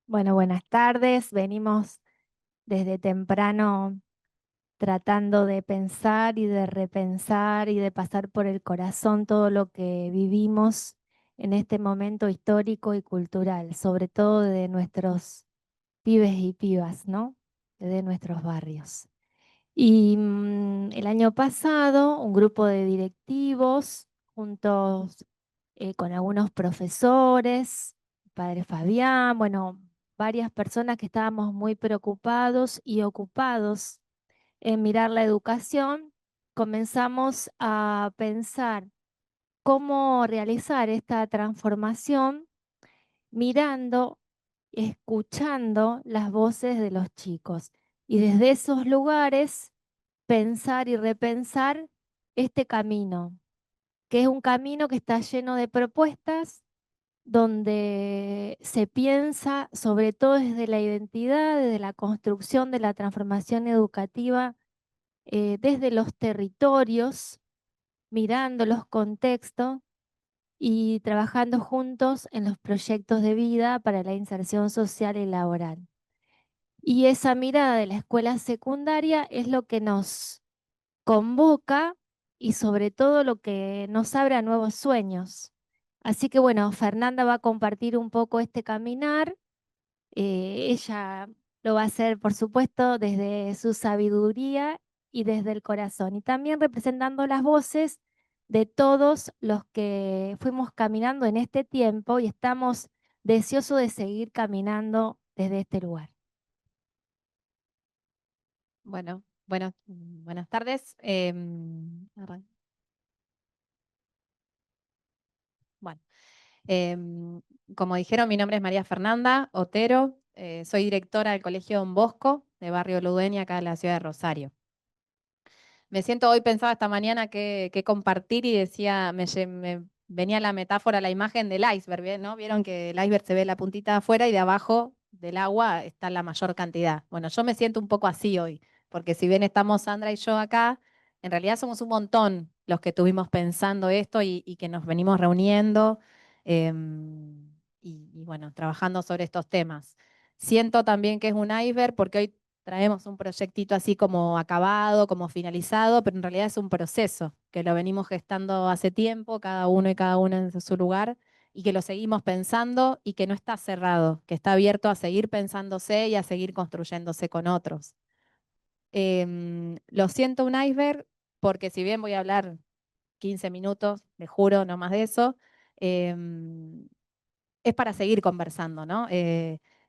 Bueno, buenas tardes. Venimos desde temprano tratando de pensar y de repensar y de pasar por el corazón todo lo que vivimos en este momento histórico y cultural, sobre todo de nuestros pibes y pibas, ¿no? De nuestros barrios. Y el año pasado, un grupo de directivos, juntos con algunos profesores, padre Fabián, bueno, varias personas que estábamos muy preocupados y ocupados en mirar la educación, comenzamos a pensar cómo realizar esta transformación mirando, escuchando las voces de los chicos. Y desde esos lugares pensar y repensar este camino, que es un camino que está lleno de propuestas, donde se piensa sobre todo desde la identidad, desde la construcción de la transformación educativa, desde los territorios, mirando los contextos y trabajando juntos en los proyectos de vida para la inserción social y laboral. Y esa mirada de la escuela secundaria es lo que nos convoca y sobre todo lo que nos abre a nuevos sueños. Así que bueno, Fernanda va a compartir un poco este caminar. Ella lo va a hacer, por supuesto, desde su sabiduría y desde el corazón. Y también representando las voces de todos los que fuimos caminando en este tiempo y estamos deseosos de seguir caminando desde este lugar. Buenas tardes. Bueno, em, como dijeron, mi nombre es María Fernanda Otero. Soy directora del Colegio Don Bosco de Barrio Ludueña, acá en la ciudad de Rosario. Me siento hoy, pensaba esta mañana que compartir y decía, me venía la metáfora, la imagen del iceberg, ¿no? Vieron que el iceberg se ve la puntita de afuera y de abajo del agua está la mayor cantidad. Bueno, yo me siento un poco así hoy, porque si bien estamos Sandra y yo acá, en realidad somos un montón los que estuvimos pensando esto y que nos venimos reuniendo y bueno, trabajando sobre estos temas. Siento también que es un iceberg porque hoy traemos un proyectito así como acabado, como finalizado, pero en realidad es un proceso que lo venimos gestando hace tiempo, cada uno y cada una en su lugar, y que lo seguimos pensando y que no está cerrado, que está abierto a seguir pensándose y a seguir construyéndose con otros. Lo siento un iceberg porque si bien voy a hablar 15 minutos, le juro, no más de eso, em, es para seguir conversando, ¿no?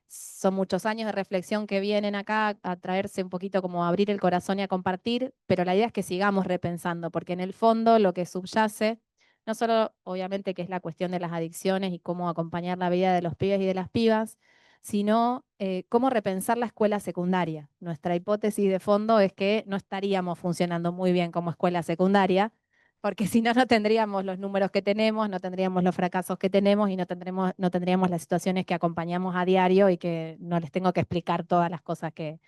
Son muchos años de reflexión que vienen acá a traerse un poquito como a abrir el corazón y a compartir, pero la idea es que sigamos repensando, porque en el fondo lo que subyace, no solo obviamente que es la cuestión de las adicciones y cómo acompañar la vida de los pibes y de las pibas, sino cómo repensar la escuela secundaria. Nuestra hipótesis de fondo es que no estaríamos funcionando muy bien como escuela secundaria, porque si no, no tendríamos los números que tenemos, no tendríamos los fracasos que tenemos y no tendríamos las situaciones que acompañamos a diario y que no les tengo que explicar todas las cosas que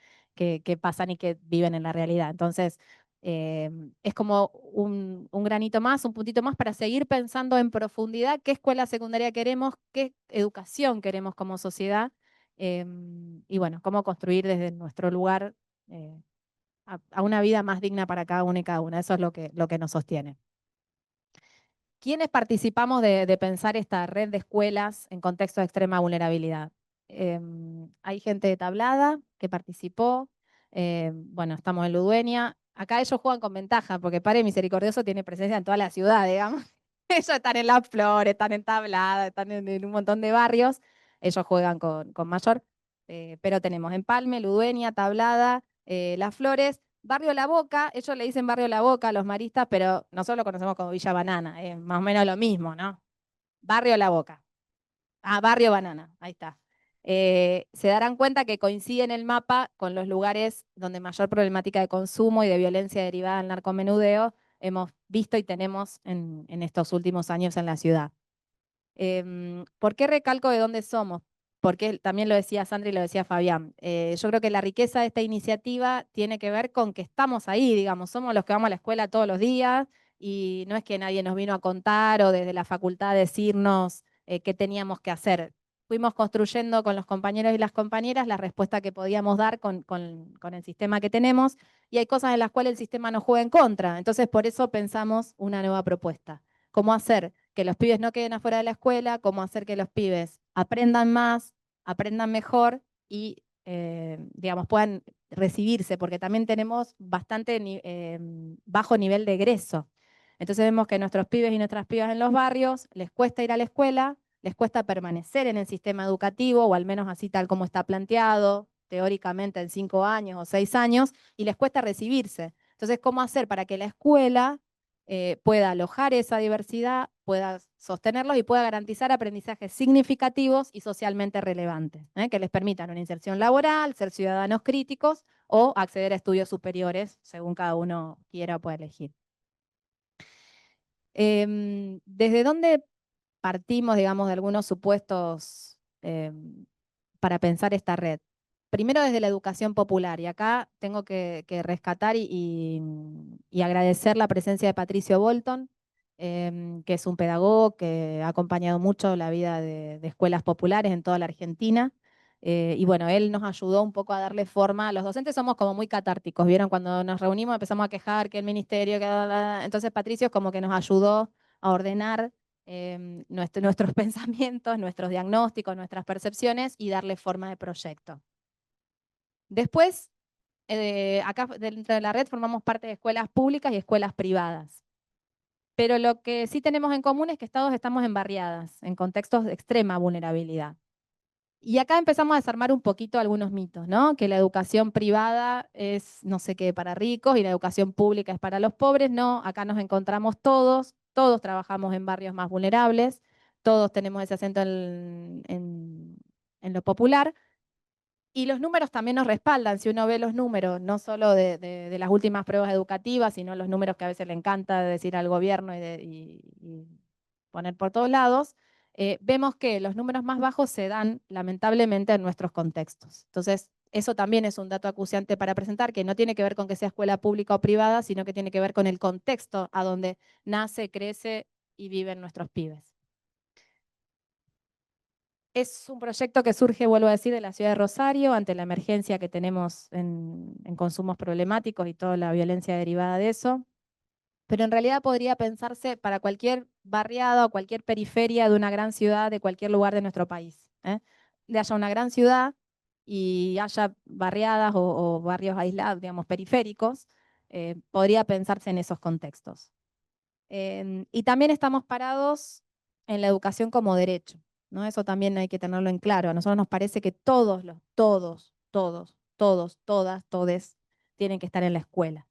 pasan y que viven en la realidad. Entonces, es como un granito más, un puntito más para seguir pensando en profundidad qué escuela secundaria queremos, qué educación queremos como sociedad y bueno, cómo construir desde nuestro lugar a una vida más digna para cada uno y cada una. Eso es lo que nos sostiene. ¿Quiénes participamos de pensar esta red de escuelas en contexto de extrema vulnerabilidad? Hay gente de Tablada que participó, bueno, estamos en Ludueña. Acá ellos juegan con ventaja, porque Padre Misericordioso tiene presencia en toda la ciudad, digamos. Ellos están en Las Flores, están en Tablada, están en un montón de barrios. Ellos juegan con mayor, pero tenemos Empalme, Ludueña, Tablada, Las Flores. Barrio La Boca, ellos le dicen Barrio La Boca a los maristas, pero nosotros lo conocemos como Villa Banana, es más o menos lo mismo, ¿no? Barrio La Boca. Ah, Barrio Banana, ahí está. Se darán cuenta que coincide en el mapa con los lugares donde mayor problemática de consumo y de violencia derivada del narcomenudeo hemos visto y tenemos en estos últimos años en la ciudad. ¿Por qué recalco de dónde somos? Porque también lo decía Sandra y lo decía Fabián. Yo creo que la riqueza de esta iniciativa tiene que ver con que estamos ahí, digamos, somos los que vamos a la escuela todos los días y no es que nadie nos vino a contar o desde la facultad decirnos qué teníamos que hacer. fuimos construyendo con los compañeros y las compañeras la respuesta que podíamos dar con el sistema que tenemos, y hay cosas en las cuales el sistema nos juega en contra. Entonces, por eso pensamos una nueva propuesta. ¿Cómo hacer que los pibes no queden afuera de la escuela? ¿Cómo hacer que los pibes aprendan más, aprendan mejor y, digamos, puedan recibirse? Porque también tenemos bastante bajo nivel de egreso. Entonces vemos que nuestros pibes y nuestras pibas en los barrios les cuesta ir a la escuela, les cuesta permanecer en el sistema educativo, o al menos así tal como está planteado, teóricamente en 5 años o 6 años, y les cuesta recibirse. Entonces, ¿cómo hacer para que la escuela pueda alojar esa diversidad, pueda sostenerlos y pueda garantizar aprendizajes significativos y socialmente relevantes, que les permitan una inserción laboral, ser ciudadanos críticos o acceder a estudios superiores, según cada uno quiera o pueda elegir? ¿Desde dónde partimos, digamos, de algunos supuestos para pensar esta red? Primero desde la educación popular, y acá tengo que rescatar y agradecer la presencia de Patricio Bolton, que es un pedagogo que ha acompañado mucho la vida de escuelas populares en toda la Argentina. Y bueno, él nos ayudó un poco a darle forma. Los docentes somos como muy catárticos, ¿vieron? Cuando nos reunimos empezamos a quejar que el ministerio, entonces Patricio es como que nos ayudó a ordenar nuestros pensamientos, nuestros diagnósticos, nuestras percepciones y darle forma de proyecto. Después, acá dentro de la red formamos parte de escuelas públicas y escuelas privadas. Pero lo que sí tenemos en común es que todos estamos en barriadas, en contextos de extrema vulnerabilidad. Y acá empezamos a desarmar un poquito algunos mitos, ¿no? Que la educación privada es no sé qué para ricos y la educación pública es para los pobres. No, acá nos encontramos todos, todos trabajamos en barrios más vulnerables, todos tenemos ese acento en lo popular. Y los números también nos respaldan. Si uno ve los números, no solo de las últimas pruebas educativas, sino los números que a veces le encanta decir al gobierno y poner por todos lados, vemos que los números más bajos se dan lamentablemente en nuestros contextos. Entonces, eso también es un dato acuciante para presentar, que no tiene que ver con que sea escuela pública o privada, sino que tiene que ver con el contexto a donde nace, crece y viven nuestros pibes. Es un proyecto que surge, vuelvo a decir, de la ciudad de Rosario ante la emergencia que tenemos en consumos problemáticos y toda la violencia derivada de eso. Pero en realidad podría pensarse para cualquier barriada o cualquier periferia de una gran ciudad de cualquier lugar de nuestro país. De haya una gran ciudad y haya barriadas o barrios aislados, digamos, periféricos, podría pensarse en esos contextos. Y también estamos parados en la educación como derecho, ¿no? Eso también hay que tenerlo en claro. A nosotros nos parece que todas, todes tienen que estar en la escuela.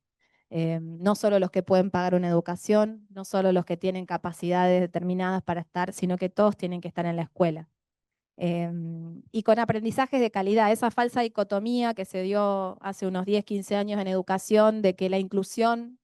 No solo los que pueden pagar una educación, no solo los que tienen capacidades determinadas para estar, sino que todos tienen que estar en la escuela. Y con aprendizajes de calidad, esa falsa dicotomía que se dio hace unos 10, 15 años en educación, de que la inclusión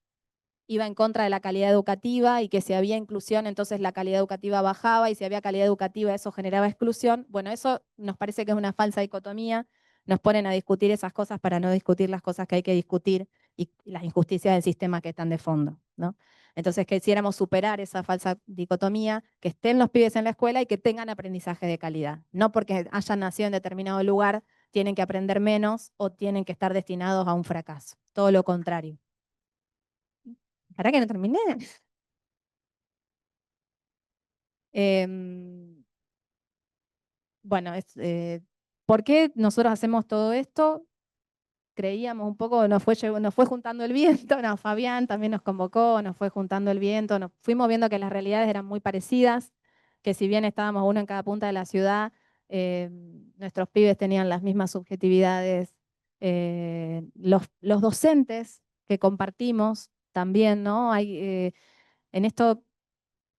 iba en contra de la calidad educativa y que si había inclusión, entonces la calidad educativa bajaba y si había calidad educativa eso generaba exclusión. Bueno, eso nos parece que es una falsa dicotomía. Nos ponen a discutir esas cosas para no discutir las cosas que hay que discutir y las injusticias del sistema que están de fondo, ¿no? Entonces quisiéramos superar esa falsa dicotomía, que estén los pibes en la escuela y que tengan aprendizaje de calidad. No porque hayan nacido en determinado lugar tienen que aprender menos o tienen que estar destinados a un fracaso. Todo lo contrario. ¿Para que no terminé? Em, bueno, ¿por qué nosotros hacemos todo esto? Creíamos un poco, nos fue juntando el viento, no, Fabián también nos convocó, nos fue juntando el viento, nos fuimos viendo que las realidades eran muy parecidas, que si bien estábamos uno en cada punta de la ciudad, nuestros pibes tenían las mismas subjetividades, los docentes que compartimos también, ¿no? En esto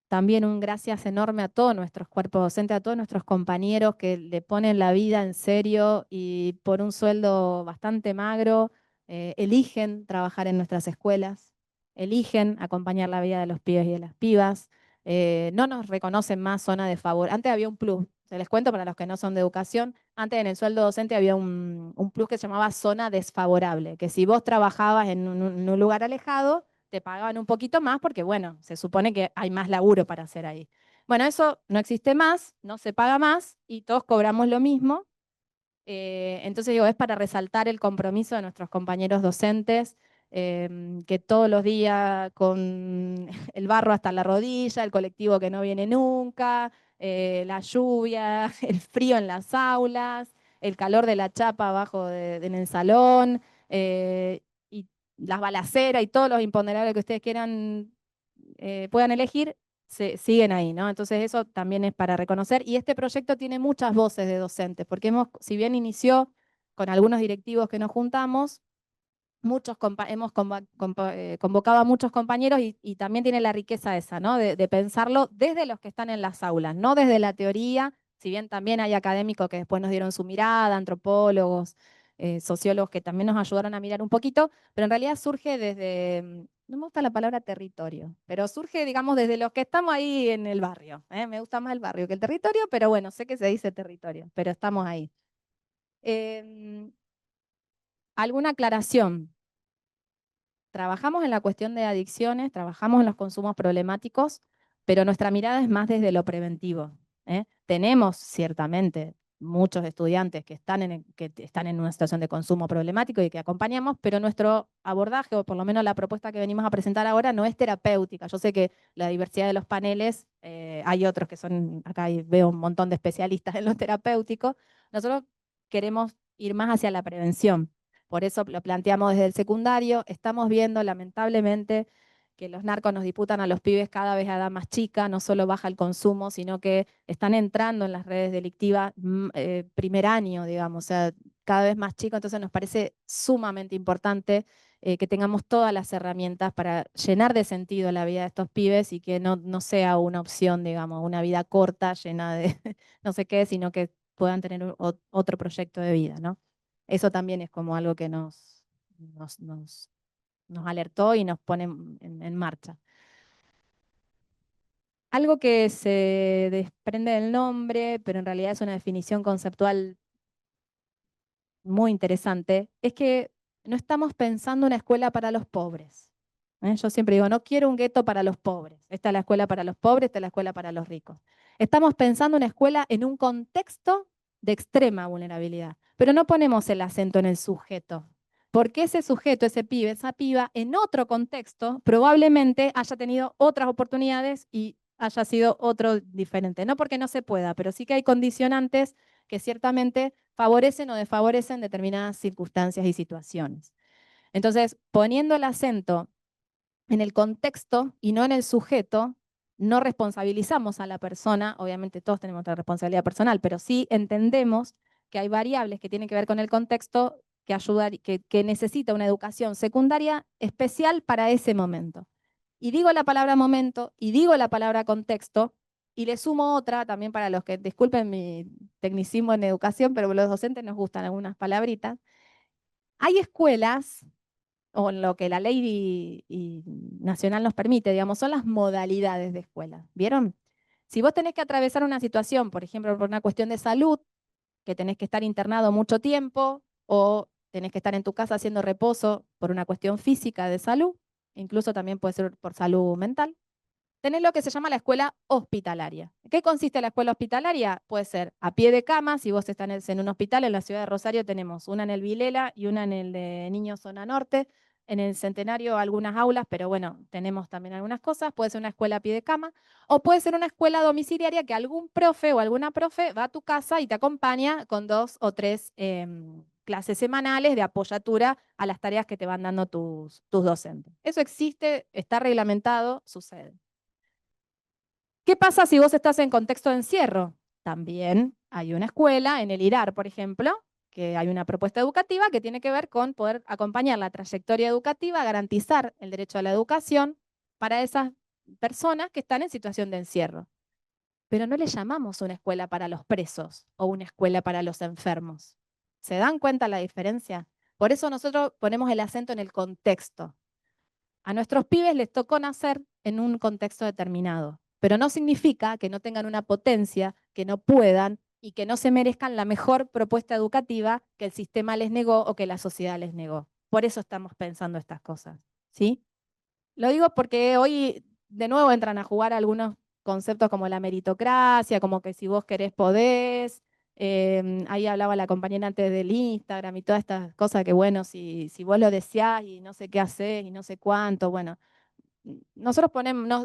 también un gracias enorme a todos nuestros cuerpos docentes, a todos nuestros compañeros que le ponen la vida en serio y por un sueldo bastante magro, eligen trabajar en nuestras escuelas, eligen acompañar la vida de los pibes y de las pibas. No nos reconocen más zona de favor. Antes había un plus, se les cuento para los que no son de educación, antes en el sueldo docente había un plus que se llamaba zona desfavorable, que si vos trabajabas en un lugar alejado, te pagaban un poquito más porque, bueno, se supone que hay más laburo para hacer ahí. Bueno, eso no existe más, no se paga más y todos cobramos lo mismo. Entonces digo, es para resaltar el compromiso de nuestros compañeros docentes, que todos los días con el barro hasta la rodilla, el colectivo que no viene nunca, la lluvia, el frío en las aulas, el calor de la chapa abajo en el salón, y las balaceras y todos los imponderables que ustedes quieran, puedan elegir, siguen ahí, ¿no? Entonces eso también es para reconocer. Y este proyecto tiene muchas voces de docentes, porque si bien inició con algunos directivos que nos juntamos, hemos convocado a muchos compañeros y también tiene la riqueza esa, ¿no? De pensarlo desde los que están en las aulas, no desde la teoría, si bien también hay académicos que después nos dieron su mirada, antropólogos, sociólogos que también nos ayudaron a mirar un poquito, pero en realidad surge desde, no me gusta la palabra territorio, pero surge, digamos, desde los que estamos ahí en el barrio. Me gusta más el barrio que el territorio, pero bueno, sé que se dice territorio, pero estamos ahí. Em, ¿Alguna aclaración? Trabajamos en la cuestión de adicciones, trabajamos en los consumos problemáticos, pero nuestra mirada es más desde lo preventivo, ¿eh? Tenemos ciertamente muchos estudiantes que están en una situación de consumo problemático y que acompañamos, pero nuestro abordaje, o por lo menos la propuesta que venimos a presentar ahora, no es terapéutica. Yo sé que la diversidad de los paneles, hay otros que son, acá veo un montón de especialistas en lo terapéutico, nosotros queremos ir más hacia la prevención. Por eso lo planteamos desde el secundario. Estamos viendo, lamentablemente, que los narcos nos disputan a los pibes cada vez a edad más chica, no solo baja el consumo, sino que están entrando en las redes delictivas primer año, digamos, o sea, cada vez más chico. Entonces nos parece sumamente importante que tengamos todas las herramientas para llenar de sentido la vida de estos pibes y que no sea una opción, digamos, una vida corta, llena de no sé qué, sino que puedan tener otro proyecto de vida, ¿no? Eso también es como algo que nos, nos- nos alertó y nos pone en marcha. Algo que se desprende del nombre, pero en realidad es una definición conceptual muy interesante, es que no estamos pensando una escuela para los pobres. Yo siempre digo, no quiero un gueto para los pobres. Esta es la escuela para los pobres, esta es la escuela para los ricos. Estamos pensando una escuela en un contexto de extrema vulnerabilidad, pero no ponemos el acento en el sujeto, porque ese sujeto, ese pibe, esa piba, en otro contexto, probablemente haya tenido otras oportunidades y haya sido otro diferente. No porque no se pueda, pero sí que hay condicionantes que ciertamente favorecen o desfavorecen determinadas circunstancias y situaciones. Entonces, poniendo el acento en el contexto y no en el sujeto, no responsabilizamos a la persona, obviamente todos tenemos otra responsabilidad personal, pero sí entendemos que hay variables que tienen que ver con el contexto que necesita una educación secundaria especial para ese momento. Y digo la palabra momento y digo la palabra contexto y le sumo otra también para los que, disculpen mi tecnicismo en educación, pero los docentes nos gustan algunas palabritas. Hay escuelas, o lo que la ley nacional nos permite, digamos, son las modalidades de escuela. ¿Vieron? Si vos tenés que atravesar una situación, por ejemplo, por una cuestión de salud, que tenés que estar internado mucho tiempo, o tenés que estar en tu casa haciendo reposo por una cuestión física de salud, incluso también puede ser por salud mental, tenés lo que se llama la escuela hospitalaria. ¿Qué consiste la escuela hospitalaria? Puede ser a pie de cama, si vos estás en un hospital, en la ciudad de Rosario tenemos una en el Vilela y una en el de Niños Zona Norte, en el Centenario algunas aulas, pero bueno, tenemos también algunas cosas, puede ser una escuela a pie de cama, o puede ser una escuela domiciliaria que algún profe o alguna profe va a tu casa y te acompaña con 2 o 3 clases semanales de apoyatura a las tareas que te van dando tus docentes. Eso existe, está reglamentado, sucede. ¿Qué pasa si vos estás en contexto de encierro? También hay una escuela en el IRAR, por ejemplo, que hay una propuesta educativa que tiene que ver con poder acompañar la trayectoria educativa, garantizar el derecho a la educación para esas personas que están en situación de encierro. Pero no le llamamos una escuela para los presos o una escuela para los enfermos. ¿Se dan cuenta la diferencia? Por eso nosotros ponemos el acento en el contexto. A nuestros pibes les tocó nacer en un contexto determinado, pero no significa que no tengan una potencia, que no puedan y que no se merezcan la mejor propuesta educativa que el sistema les negó o que la sociedad les negó. Por eso estamos pensando estas cosas, ¿sí? Lo digo porque hoy de nuevo entran a jugar algunos conceptos como la meritocracia, como que si vos querés podés. Ahí hablaba la compañera antes del Instagram y todas estas cosas que, bueno, si vos lo deseás y no sé qué haces y no sé cuánto, bueno, nosotros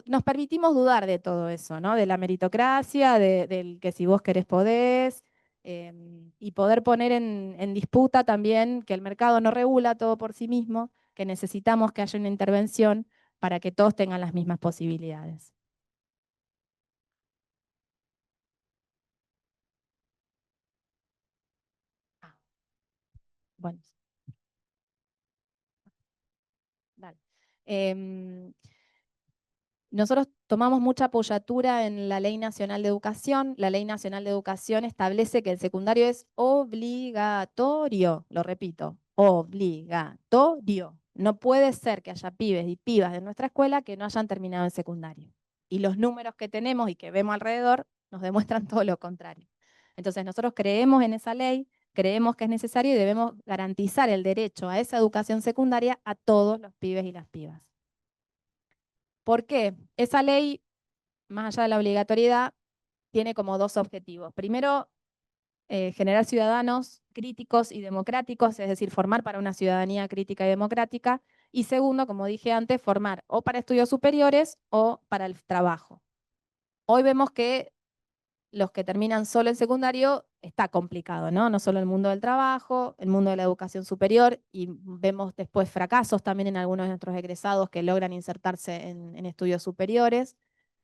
nos permitimos dudar de todo eso, ¿no? De la meritocracia, del que si vos querés podés, y poder poner en disputa también que el mercado no regula todo por sí mismo, que necesitamos que haya una intervención para que todos tengan las mismas posibilidades. Ah, bueno, dale. Em, Nosotros tomamos mucha apoyatura en la Ley Nacional de Educación. La Ley Nacional de Educación establece que el secundario es obligatorio, lo repito, obligatorio. No puede ser que haya pibes y pibas de nuestra escuela que no hayan terminado el secundario. Y los números que tenemos y que vemos alrededor nos demuestran todo lo contrario. Entonces nosotros creemos en esa ley, creemos que es necesario y debemos garantizar el derecho a esa educación secundaria a todos los pibes y las pibas. ¿Por qué? Esa ley, más allá de la obligatoriedad, tiene como dos objetivos. Primero, generar ciudadanos críticos y democráticos, es decir, formar para una ciudadanía crítica y democrática. Y segundo, como dije antes, formar o para estudios superiores o para el trabajo. Hoy vemos que los que terminan solo en secundario está complicado, ¿no? No solo el mundo del trabajo, el mundo de la educación superior, y vemos después fracasos también en algunos de nuestros egresados que logran insertarse en estudios superiores.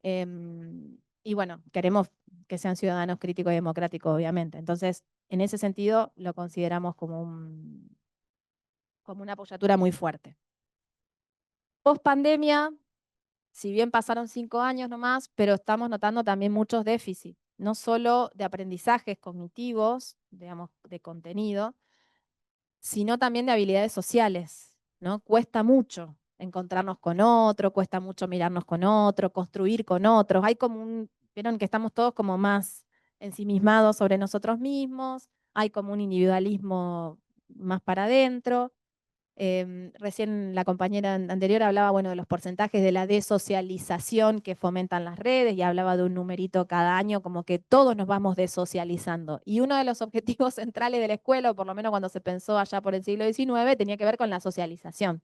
Y bueno, queremos que sean ciudadanos críticos y democráticos, obviamente. Entonces, en ese sentido, lo consideramos como una apoyatura muy fuerte. Post pandemia, si bien pasaron 5 años nomás, pero estamos notando también muchos déficits, no solo de aprendizajes cognitivos, digamos, de contenido, sino también de habilidades sociales, ¿no? Cuesta mucho encontrarnos con otro, cuesta mucho mirarnos con otro, construir con otros. Hay como vieron que estamos todos como más ensimismados sobre nosotros mismos, hay como un individualismo más para adentro. Recién la compañera anterior hablaba, bueno, de los porcentajes de la desocialización que fomentan las redes y hablaba de un numerito cada año, como que todos nos vamos desocializando. Y uno de los objetivos centrales de la escuela, o por lo menos cuando se pensó allá por el siglo XIX, tenía que ver con la socialización.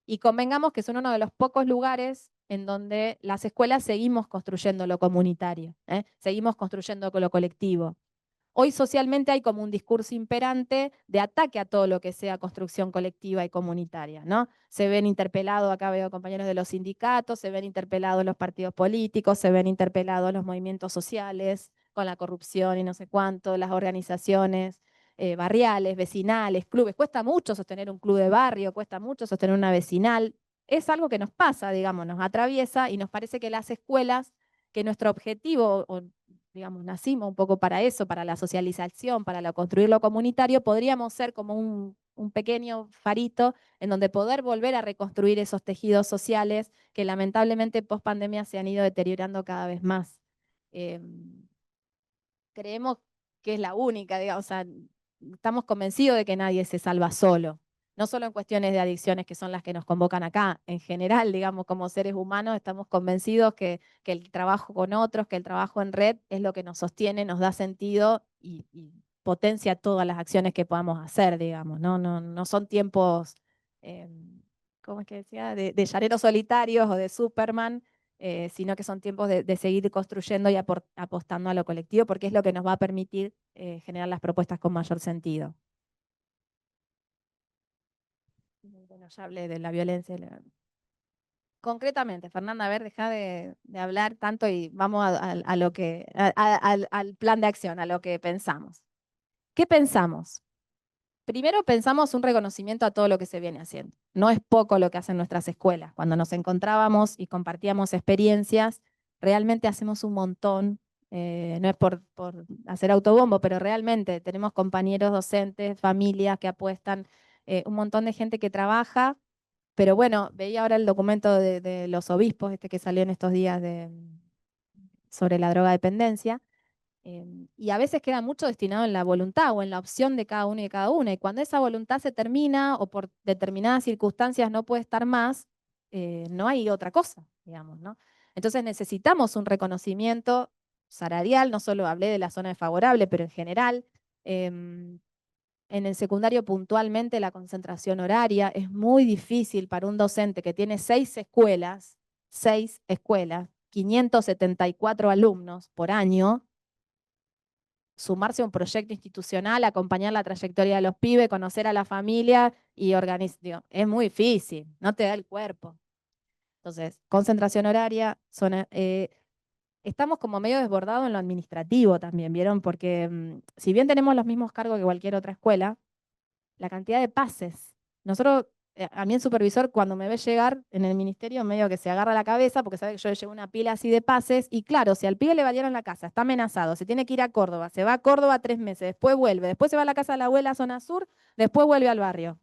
Y convengamos que son uno de los pocos lugares en donde las escuelas seguimos construyendo lo comunitario, ¿eh? Seguimos construyendo lo colectivo. Hoy socialmente hay como un discurso imperante de ataque a todo lo que sea construcción colectiva y comunitaria, ¿no? Se ven interpelados, acá veo compañeros de los sindicatos, se ven interpelados los partidos políticos, se ven interpelados los movimientos sociales con la corrupción y no sé cuánto, las organizaciones barriales, vecinales, clubes. Cuesta mucho sostener un club de barrio, cuesta mucho sostener una vecinal. Es algo que nos pasa, digamos, nos atraviesa y nos parece que las escuelas, que nuestro objetivo, o digamos, nacimos un poco para eso, para la socialización, para construir lo comunitario, podríamos ser como un pequeño farito en donde poder volver a reconstruir esos tejidos sociales que lamentablemente post pandemia se han ido deteriorando cada vez más. Eh, Creemos que es la única, digamos, o sea, estamos convencidos de que nadie se salva solo. No solo en cuestiones de adicciones que son las que nos convocan acá, en general, digamos, como seres humanos, estamos convencidos que el trabajo con otros, que el trabajo en red es lo que nos sostiene, nos da sentido y potencia todas las acciones que podamos hacer, digamos, ¿no? No son tiempos, eh, ¿cómo es que decía? De llaneros solitarios o de Superman, sino que son tiempos de seguir construyendo y apostando a lo colectivo, porque es lo que nos va a permitir generar las propuestas con mayor sentido. Bueno, ya hablé de la violencia. Concretamente, Fernanda, a ver, deja de hablar tanto y vamos a lo que, al plan de acción, a lo que pensamos. ¿Qué pensamos? Primero pensamos un reconocimiento a todo lo que se viene haciendo. No es poco lo que hacen nuestras escuelas. Cuando nos encontrábamos y compartíamos experiencias, realmente hacemos un montón. No es por hacer autobombo, pero realmente tenemos compañeros docentes, familias que apuestan, un montón de gente que trabaja. Pero bueno, veía ahora el documento de los obispos, este que salió en estos días sobre la drogadependencia. Y a veces queda mucho destinado en la voluntad o en la opción de cada uno y de cada una. Y cuando esa voluntad se termina o por determinadas circunstancias no puede estar más, no hay otra cosa, digamos, ¿no? Entonces necesitamos un reconocimiento salarial, no solo hablé de la zona desfavorable, pero en general. En el secundario puntualmente la concentración horaria es muy difícil para un docente que tiene 6 escuelas, 574 alumnos por año, sumarse a un proyecto institucional, acompañar la trayectoria de los pibes, conocer a la familia y organizar. Es muy difícil, no te da el cuerpo. Entonces, concentración horaria, estamos como medio desbordados en lo administrativo también, ¿vieron? Porque si bien tenemos los mismos cargos que cualquier otra escuela, la cantidad de pases. Nosotros, a mí el supervisor cuando me ve llegar en el ministerio medio que se agarra la cabeza porque sabe que yo llevo una pila así de pases y claro, si al pibe le valieron la casa, está amenazado, se tiene que ir a Córdoba, se va a Córdoba 3 meses, después vuelve, después se va a la casa de la abuela, zona sur, después vuelve al barrio.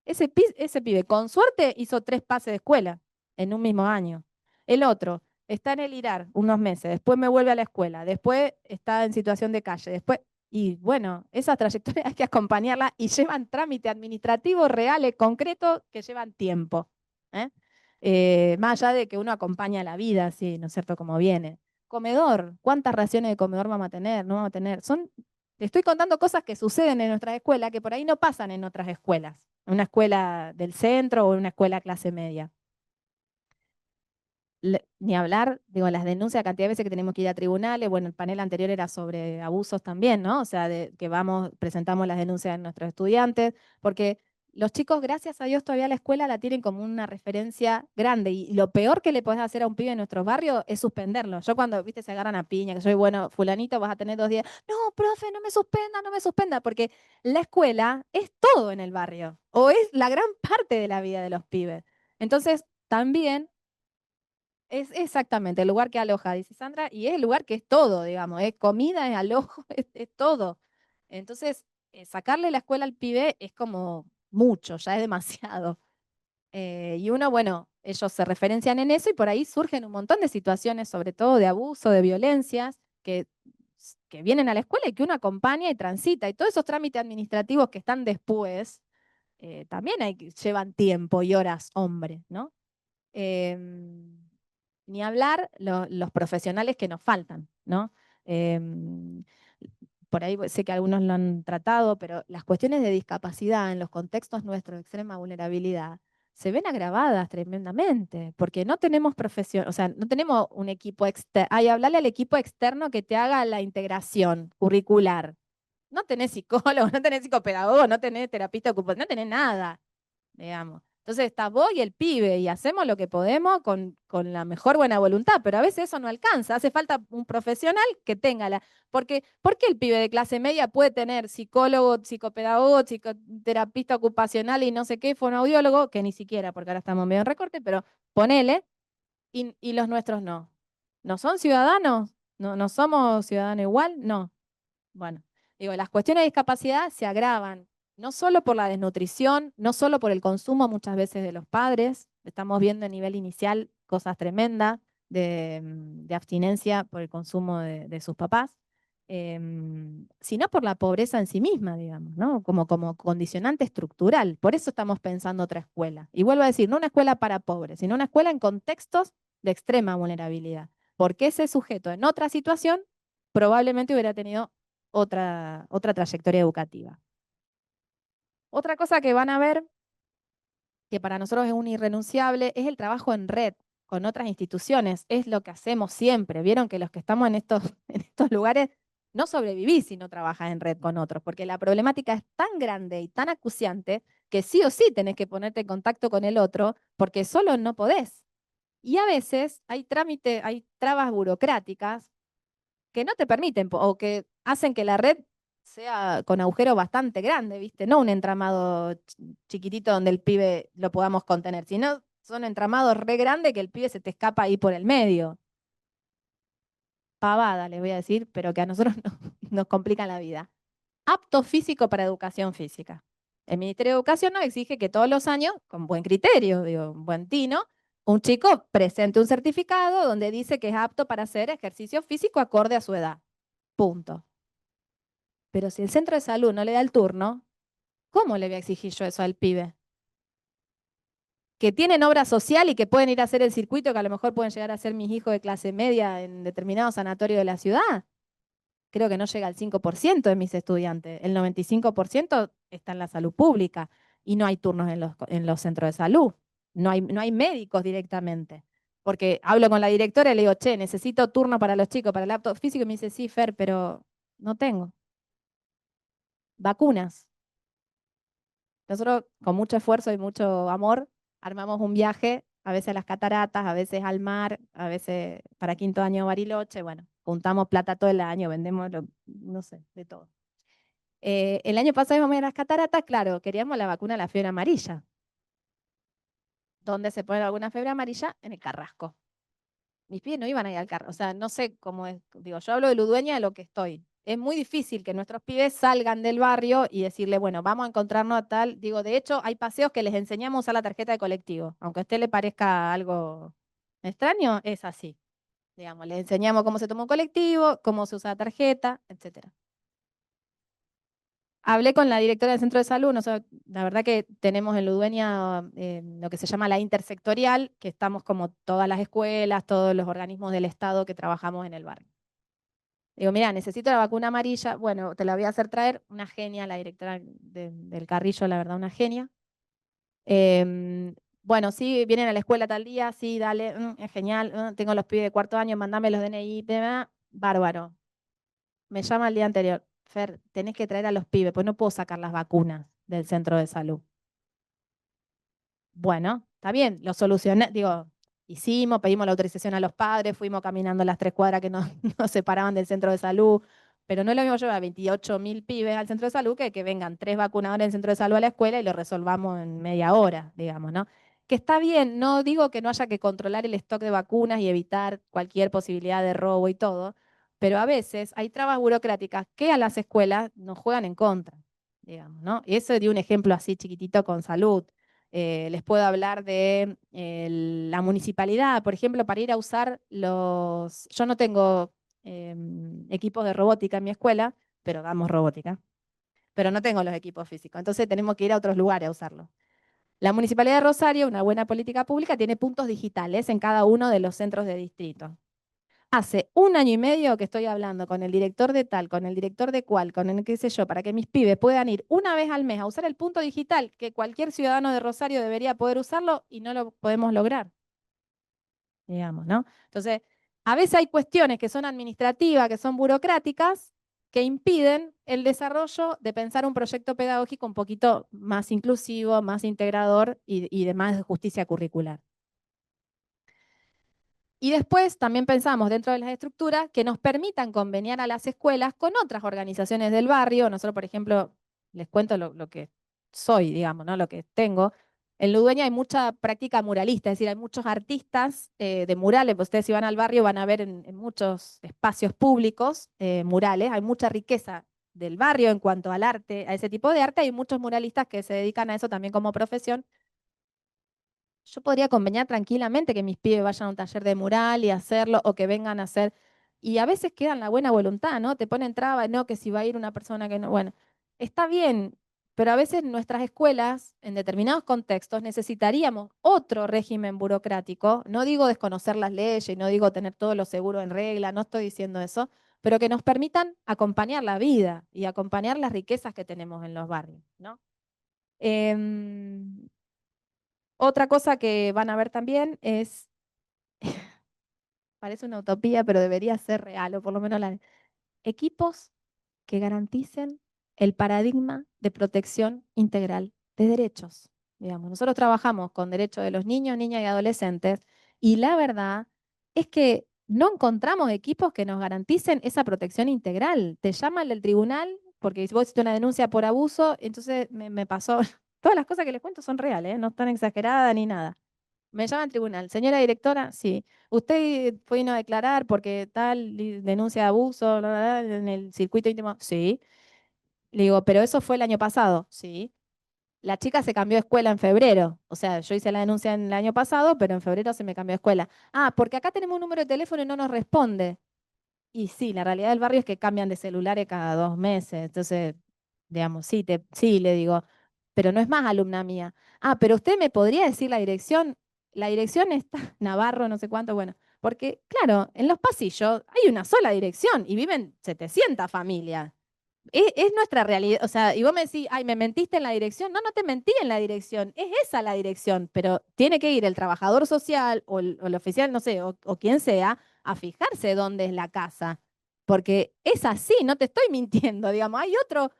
Ese pibe, con suerte, hizo 3 pases de escuela en un mismo año. El otro está en el IRAR unos meses, después me vuelve a la escuela, después está en situación de calle, después. Y bueno, esa trayectoria hay que acompañarla y llevan trámite administrativo reales, concretos, que llevan tiempo. ¿eh? Más allá de que uno acompaña la vida, sí, ¿no es cierto? Como viene. Comedor, ¿cuántas raciones de comedor vamos a tener? No vamos a tener. Te estoy contando cosas que suceden en nuestra escuela que por ahí no pasan en otras escuelas, en una escuela del centro o en una escuela clase media. Ni hablar, digo, las denuncias, la cantidad de veces que tenemos que ir a tribunales, bueno, el panel anterior era sobre abusos también, ¿no? O sea, que presentamos las denuncias de nuestros estudiantes, porque los chicos, gracias a Dios, todavía la escuela la tienen como una referencia grande y lo peor que le podés hacer a un pibe en nuestros barrios es suspenderlo. Yo cuando, viste, se agarran a piña, que soy, bueno, fulanito, vas a tener 2 días, no, profe, no me suspenda, no me suspenda, porque la escuela es todo en el barrio, o es la gran parte de la vida de los pibes. Entonces, también es exactamente el lugar que aloja, dice Sandra, y es el lugar que es todo, digamos, es comida, es alojo, es todo. Entonces, sacarle la escuela al pibe es como mucho, ya es demasiado. Y uno, bueno, ellos se referencian en eso y por ahí surgen un montón de situaciones, sobre todo de abuso, de violencias, que vienen a la escuela y que uno acompaña y transita. Y todos esos trámites administrativos que están después, también llevan tiempo y horas, hombre, ¿no? Em, Ni hablar los profesionales que nos faltan, ¿no? Em, por ahí sé que algunos lo han tratado, pero las cuestiones de discapacidad en los contextos nuestros de extrema vulnerabilidad se ven agravadas tremendamente, porque no tenemos profesión, o sea, no tenemos un equipo externo. Ay, hablarle al equipo externo que te haga la integración curricular. No tenés psicólogo, no tenés psicopedagogo, no tenés terapista ocupacional, no tenés nada, digamos. Entonces está vos y el pibe y hacemos lo que podemos con la mejor buena voluntad, pero a veces eso no alcanza. Hace falta un profesional que tenga la. Porque, ¿por qué el pibe de clase media puede tener psicólogo, psicopedagogo, psicoterapista ocupacional y no sé qué, fonoaudiólogo, que ni siquiera, porque ahora estamos medio en recorte, pero ponele, y los nuestros no? ¿No son ciudadanos? ¿No somos ciudadanos igual? No. Bueno, digo, las cuestiones de discapacidad se agravan no solo por la desnutrición, no solo por el consumo muchas veces de los padres, estamos viendo a nivel inicial cosas tremendas de abstinencia por el consumo de sus papás, sino por la pobreza en sí misma, digamos, ¿no? Como condicionante estructural. Por eso estamos pensando otra escuela. Y vuelvo a decir, no una escuela para pobres, sino una escuela en contextos de extrema vulnerabilidad. Porque ese sujeto en otra situación probablemente hubiera tenido otra trayectoria educativa. Otra cosa que van a ver, que para nosotros es un irrenunciable, es el trabajo en red con otras instituciones. Es lo que hacemos siempre. Vieron que los que estamos en estos, en estos lugares no sobrevivís si no trabajas en red con otros, porque la problemática es tan grande y tan acuciante que sí o sí tenés que ponerte en contacto con el otro, porque solo no podés. Y a veces hay hay trabas burocráticas que no te permiten o que hacen que la red sea con agujero bastante grande, ¿viste? No un entramado chiquitito donde el pibe lo podamos contener, sino son entramados re grandes que el pibe se te escapa ahí por el medio. Pavada, les voy a decir, pero que a nosotros nos complica la vida. Apto físico para educación física. El Ministerio de Educación nos exige que todos los años, con buen criterio, digo, buen tino, un chico presente un certificado donde dice que es apto para hacer ejercicio físico acorde a su edad. Punto. Pero si el centro de salud no le da el turno, ¿cómo le voy a exigir yo eso al pibe? que tienen obra social y que pueden ir a hacer el circuito, que a lo mejor pueden llegar a ser mis hijos de clase media en determinado sanatorio de la ciudad. Creo que no llega al 5% de mis estudiantes. El 95% está en la salud pública y no hay turnos en los centros de salud. No hay médicos directamente. Porque hablo con la directora y le digo, che, necesito turno para los chicos, para el apto físico, y me dice, sí, Fer, pero no tengo. Vacunas. Nosotros, con mucho esfuerzo y mucho amor, armamos un viaje, a veces a las cataratas, a veces al mar, a veces para quinto año Bariloche. Bueno, juntamos plata todo el año, vendemos, no sé, de todo. El año pasado íbamos a las cataratas, claro, queríamos la vacuna de la fiebre amarilla. ¿Dónde se pone alguna fiebre amarilla? En el Carrasco. Mis pies no iban a ir al Carrasco. O sea, no sé cómo es. Digo, yo hablo de Ludueña de lo que estoy. Es muy difícil que nuestros pibes salgan del barrio y decirle, bueno, vamos a encontrarnos a tal. Digo, de hecho, hay paseos que les enseñamos a usar la tarjeta de colectivo. Aunque a usted le parezca algo extraño, es así. Digamos, les enseñamos cómo se toma un colectivo, cómo se usa la tarjeta, etcétera. Hablé con la directora del centro de salud, la verdad que tenemos en Ludueña lo que se llama la intersectorial, que estamos como todas las escuelas, todos los organismos del Estado que trabajamos en el barrio. Digo, mira, necesito la vacuna amarilla, bueno, te la voy a hacer traer, una genia, la directora del Carrillo, la verdad, una genia. Bueno, sí, vienen a la escuela tal día, sí, dale, es genial, tengo los pibes de cuarto año, mandame los DNI, bárbaro. Me llama el día anterior, Fer, tenés que traer a los pibes, pues no puedo sacar las vacunas del centro de salud. Bueno, está bien, lo solucioné, digo, hicimos, pedimos la autorización a los padres, fuimos caminando las 3 cuadras que nos separaban del centro de salud, pero no es lo mismo llevar a 28.000 pibes al centro de salud que vengan 3 vacunadores del centro de salud a la escuela y lo resolvamos en media hora, digamos, ¿no? Que está bien, no digo que no haya que controlar el stock de vacunas y evitar cualquier posibilidad de robo y todo, pero a veces hay trabas burocráticas que a las escuelas nos juegan en contra, digamos, ¿no? Y eso de un ejemplo así chiquitito con salud. Les puedo hablar de la municipalidad, por ejemplo, para ir a usar los... Yo no tengo equipos de robótica en mi escuela, pero damos robótica, pero no tengo los equipos físicos, entonces tenemos que ir a otros lugares a usarlo. La Municipalidad de Rosario, una buena política pública, tiene puntos digitales en cada uno de los centros de distrito. Hace 1 año y medio que estoy hablando con el director de tal, con el director de cual, con el qué sé yo, para que mis pibes puedan ir una vez al mes a usar el punto digital, que cualquier ciudadano de Rosario debería poder usarlo y no lo podemos lograr, digamos, ¿no? Entonces, a veces hay cuestiones que son administrativas, que son burocráticas, que impiden el desarrollo de pensar un proyecto pedagógico un poquito más inclusivo, más integrador y de más justicia curricular. Y después también pensamos dentro de las estructuras que nos permitan conveniar a las escuelas con otras organizaciones del barrio. Nosotros, por ejemplo, les cuento lo que soy, digamos, ¿no? Lo que tengo. En Ludueña hay mucha práctica muralista, es decir, hay muchos artistas de murales. Pues ustedes si van al barrio van a ver en muchos espacios públicos murales. Hay mucha riqueza del barrio en cuanto al arte, a ese tipo de arte. Hay muchos muralistas que se dedican a eso también como profesión. Yo podría conveniar tranquilamente que mis pibes vayan a un taller de mural y hacerlo, o que vengan a hacer, y a veces quedan la buena voluntad, ¿no? Te ponen trabas, no, que si va a ir una persona que no, bueno, está bien, pero a veces nuestras escuelas, en determinados contextos, necesitaríamos otro régimen burocrático, no digo desconocer las leyes, no digo tener todo lo seguro en regla, no estoy diciendo eso, pero que nos permitan acompañar la vida y acompañar las riquezas que tenemos en los barrios, ¿no? Em, Otra cosa que van a ver también es, parece una utopía, pero debería ser real, o por lo menos equipos que garanticen el paradigma de protección integral de derechos. Digamos, nosotros trabajamos con derechos de los niños, niñas y adolescentes, y la verdad es que no encontramos equipos que nos garanticen esa protección integral. Te llaman del tribunal porque si vos hiciste una denuncia por abuso, entonces me pasó, todas las cosas que les cuento son reales, no están exageradas ni nada. Me llama al tribunal. Señora directora, sí. ¿Usted vino a declarar porque tal denuncia de abuso bla, bla, bla, en el circuito íntimo? Sí. Le digo, pero eso fue el año pasado. Sí. La chica se cambió de escuela en febrero. O sea, yo hice la denuncia en el año pasado, pero en febrero se me cambió de escuela. Ah, porque acá tenemos un número de teléfono y no nos responde. Y sí, la realidad del barrio es que cambian de celulares cada 2 meses. Entonces, digamos, sí, sí, le digo. pero no es más alumna mía. Ah, pero usted me podría decir la dirección está Navarro, no sé cuánto, bueno, porque claro, en los pasillos hay una sola dirección y viven 700 familias. Es nuestra realidad, o sea, y vos me decís, ay, me mentiste en la dirección. No, no te mentí en la dirección, es esa la dirección, pero tiene que ir el trabajador social o el oficial, no sé, o quien sea, a fijarse dónde es la casa, porque es así, no te estoy mintiendo, digamos, hay otro,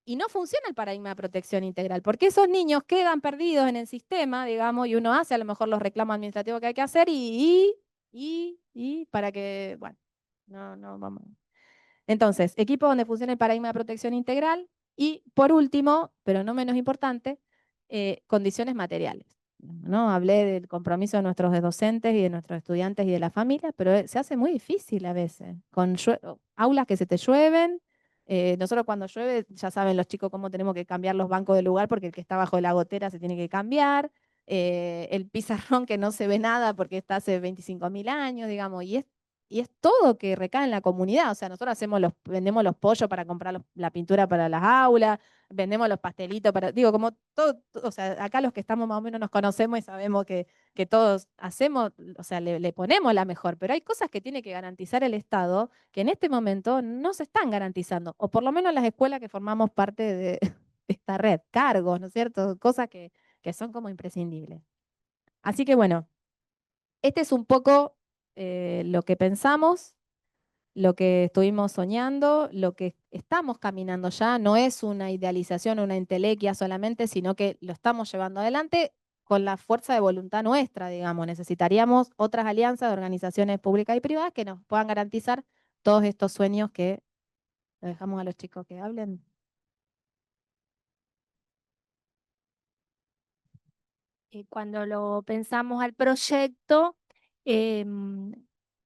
y no funciona el paradigma de protección integral, porque esos niños quedan perdidos en el sistema, digamos, y uno hace a lo mejor los reclamos administrativos que hay que hacer y para que, bueno, no, vamos. Entonces, equipo donde funcione el paradigma de protección integral y, por último, pero no menos importante, condiciones materiales. ¿No? Hablé del compromiso de nuestros docentes y de nuestros estudiantes y de la familia, pero se hace muy difícil a veces, con aulas que se te llueven. Nosotros cuando llueve, ya saben los chicos cómo tenemos que cambiar los bancos de lugar porque el que está bajo de la gotera se tiene que cambiar. El pizarrón que no se ve nada porque está hace 25.000 años, digamos, y es todo que recae en la comunidad. O sea, nosotros vendemos los pollos para comprar la pintura para las aulas, vendemos los pastelitos para, digo, como todo, o sea, acá los que estamos más o menos nos conocemos y sabemos que todos hacemos, o sea, le ponemos la mejor, pero hay cosas que tiene que garantizar el Estado que en este momento no se están garantizando, o por lo menos las escuelas que formamos parte de, de esta red, cargos, ¿no es cierto? Cosas que son como imprescindibles. Así que bueno, este es un poco lo que pensamos, lo que estuvimos soñando, lo que estamos caminando ya. No es una idealización, una entelequia solamente, sino que lo estamos llevando adelante con la fuerza de voluntad nuestra, digamos. Necesitaríamos otras alianzas de organizaciones públicas y privadas que nos puedan garantizar todos estos sueños que lo dejamos a los chicos que hablen. Cuando lo pensamos al proyecto, em,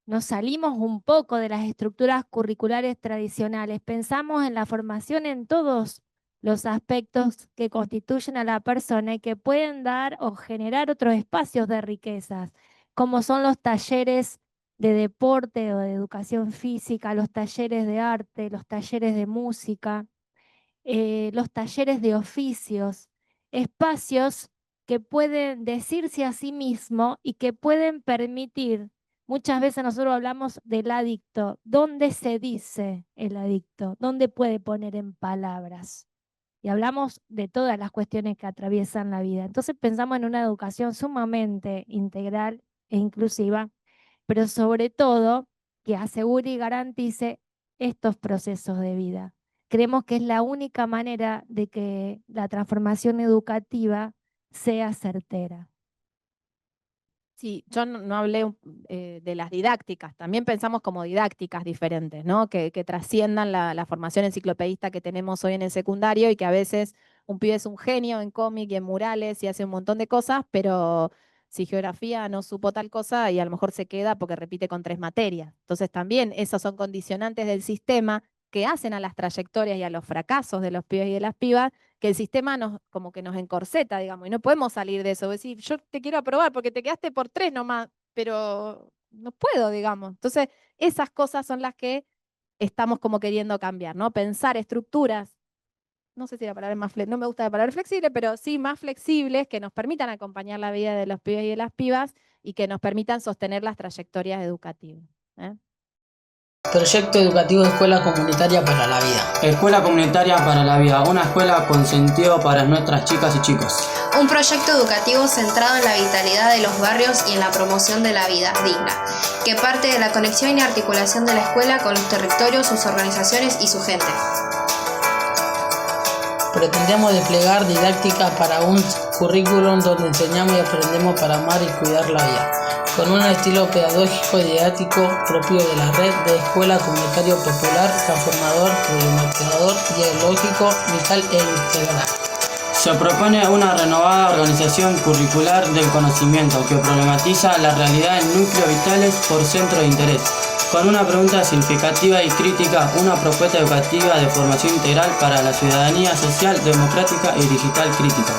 nos salimos un poco de las estructuras curriculares tradicionales. Pensamos en la formación en todos los aspectos que constituyen a la persona y que pueden dar o generar otros espacios de riquezas, como son los talleres de deporte o de educación física, los talleres de arte, los talleres de música, los talleres de oficios, espacios que pueden decirse a sí mismo y que pueden permitir, muchas veces nosotros hablamos del adicto, ¿dónde se dice el adicto? ¿Dónde puede poner en palabras? Y hablamos de todas las cuestiones que atraviesan la vida. Entonces pensamos en una educación sumamente integral e inclusiva, pero sobre todo que asegure y garantice estos procesos de vida. Creemos que es la única manera de que la transformación educativa sea certera. Sí, yo no hablé de las didácticas, también pensamos como didácticas diferentes, ¿no? Que trasciendan la formación enciclopedista que tenemos hoy en el secundario y que a veces un pibe es un genio en cómic y en murales y hace un montón de cosas, pero si geografía no supo tal cosa y a lo mejor se queda porque repite con 3 materias. Entonces también esos son condicionantes del sistema que hacen a las trayectorias y a los fracasos de los pibes y de las pibas que el sistema como que nos encorseta, digamos, y no podemos salir de eso. Decir, yo te quiero aprobar porque te quedaste por 3 nomás, pero no puedo, digamos. Entonces, esas cosas son las que estamos como queriendo cambiar, ¿no? Pensar estructuras, no sé si la palabra es más no me gusta la palabra flexible, pero sí más flexibles que nos permitan acompañar la vida de los pibes y de las pibas y que nos permitan sostener las trayectorias educativas. ¿Eh? Proyecto educativo Escuela Comunitaria para la Vida. Escuela Comunitaria para la Vida, una escuela con sentido para nuestras chicas y chicos. Un proyecto educativo centrado en la vitalidad de los barrios y en la promoción de la vida digna, que parte de la conexión y articulación de la escuela con los territorios, sus organizaciones y su gente. Pretendemos desplegar didáctica para un currículum donde enseñamos y aprendemos para amar y cuidar la vida, con un estilo pedagógico y didáctico propio de la red de escuela comunitario popular, transformador, problematizador, dialógico, vital e integral. Se propone una renovada organización curricular del conocimiento que problematiza la realidad en núcleos vitales por centro de interés, con una pregunta significativa y crítica, una propuesta educativa de formación integral para la ciudadanía social, democrática y digital crítica.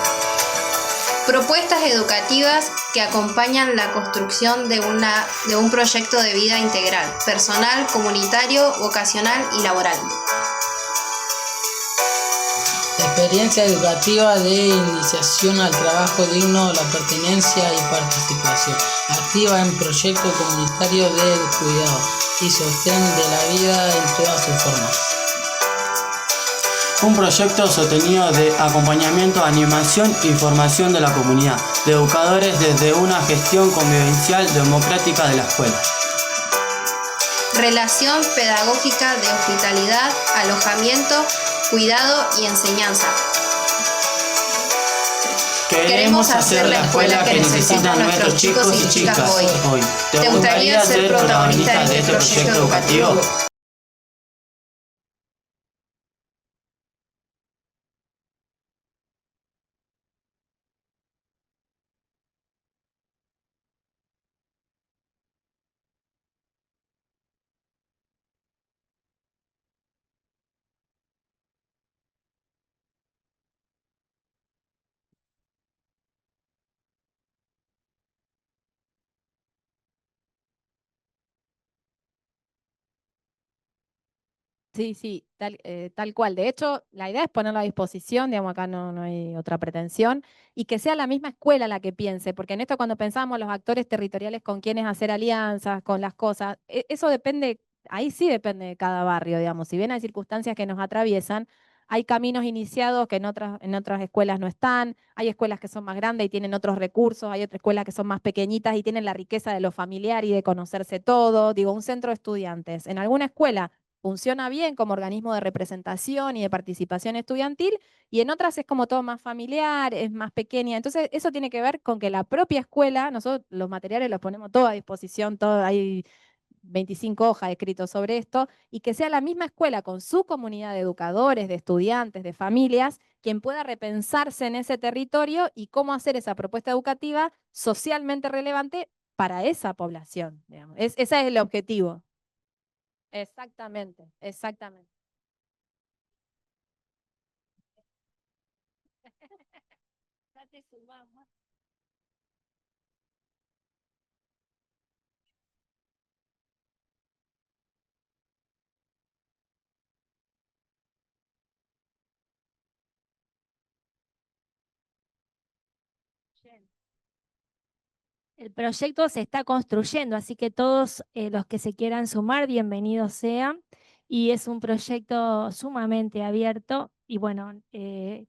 Propuestas educativas que acompañan la construcción de un proyecto de vida integral, personal, comunitario, vocacional y laboral. experiencia educativa de iniciación al trabajo digno, la pertenencia y participación activa en proyectos comunitarios de cuidado y sostén de la vida en todas sus formas. Un proyecto sostenido de acompañamiento, animación y formación de la comunidad, de educadores desde una gestión convivencial democrática de la escuela. Relación pedagógica de hospitalidad, alojamiento, cuidado y enseñanza. Queremos hacer la escuela que necesitan nuestros chicos y chicas hoy. ¿Te gustaría ser protagonista de este proyecto educativo? Sí, sí, tal cual. De hecho, la idea es ponerlo a disposición, digamos, acá no hay otra pretensión, y que sea la misma escuela la que piense, porque en esto cuando pensamos los actores territoriales con quienes hacer alianzas, con las cosas, eso depende, ahí sí depende de cada barrio, digamos. Si bien hay circunstancias que nos atraviesan, hay caminos iniciados que en otras escuelas no están, hay escuelas que son más grandes y tienen otros recursos, hay otras escuelas que son más pequeñitas y tienen la riqueza de lo familiar y de conocerse todo. Digo, un centro de estudiantes. En alguna escuela funciona bien como organismo de representación y de participación estudiantil, y en otras es como todo más familiar, es más pequeña. Entonces, eso tiene que ver con que la propia escuela, nosotros los materiales los ponemos todos a disposición, hay 25 hojas escritos sobre esto, y que sea la misma escuela con su comunidad de educadores, de estudiantes, de familias, quien pueda repensarse en ese territorio y cómo hacer esa propuesta educativa socialmente relevante para esa población, digamos. Ese es el objetivo. Exactamente, exactamente. Ya te sumamos. El proyecto se está construyendo, así que todos los que se quieran sumar, bienvenidos sean. Y es un proyecto sumamente abierto y bueno,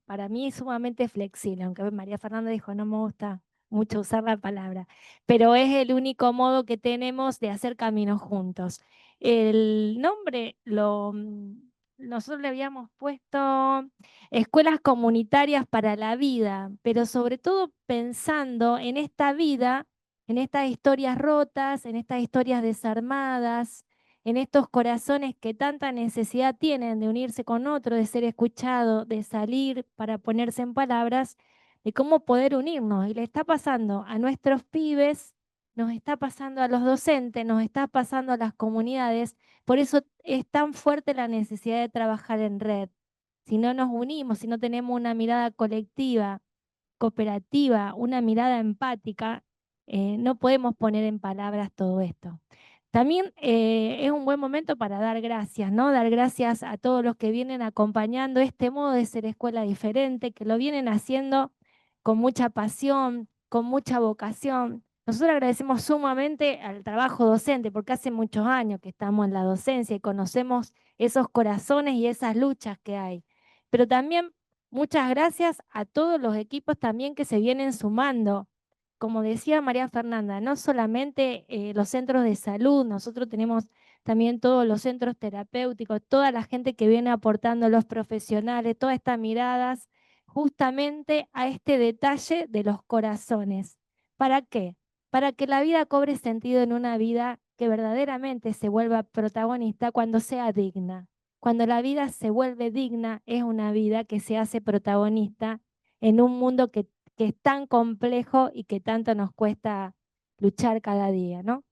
para mí sumamente flexible, aunque María Fernanda dijo no me gusta mucho usar la palabra, pero es el único modo que tenemos de hacer caminos juntos. El nombre nosotros le habíamos puesto escuelas comunitarias para la vida, pero sobre todo pensando en esta vida, en estas historias rotas, en estas historias desarmadas, en estos corazones que tanta necesidad tienen de unirse con otro, de ser escuchado, de salir para ponerse en palabras, de cómo poder unirnos. Y le está pasando a nuestros pibes, nos está pasando a los docentes, nos está pasando a las comunidades. Por eso es tan fuerte la necesidad de trabajar en red. Si no nos unimos, si no tenemos una mirada colectiva, cooperativa, una mirada empática, no podemos poner en palabras todo esto. También es un buen momento para dar gracias, ¿no? Dar gracias a todos los que vienen acompañando este modo de ser escuela diferente, que lo vienen haciendo con mucha pasión, con mucha vocación. Nosotros agradecemos sumamente al trabajo docente, porque hace muchos años que estamos en la docencia y conocemos esos corazones y esas luchas que hay. Pero también muchas gracias a todos los equipos también que se vienen sumando. Como decía María Fernanda, no solamente los centros de salud, nosotros tenemos también todos los centros terapéuticos, toda la gente que viene aportando, los profesionales, todas estas miradas justamente a este detalle de los corazones. ¿Para qué? Para que la vida cobre sentido en una vida que verdaderamente se vuelva protagonista cuando sea digna. Cuando la vida se vuelve digna, es una vida que se hace protagonista en un mundo que es tan complejo y que tanto nos cuesta luchar cada día, ¿no?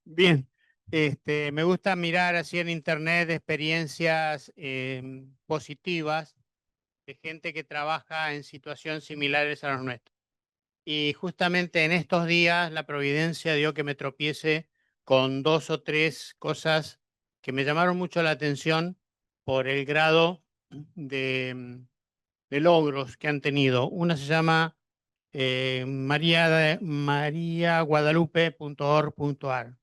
Bien, Me gusta mirar así en internet experiencias positivas de gente que trabaja en situaciones similares a los nuestros. Y justamente en estos días la providencia dio que me tropiece con 2 o 3 cosas que me llamaron mucho la atención por el grado de logros que han tenido. Una se llama mariaguadalupe.org.ar,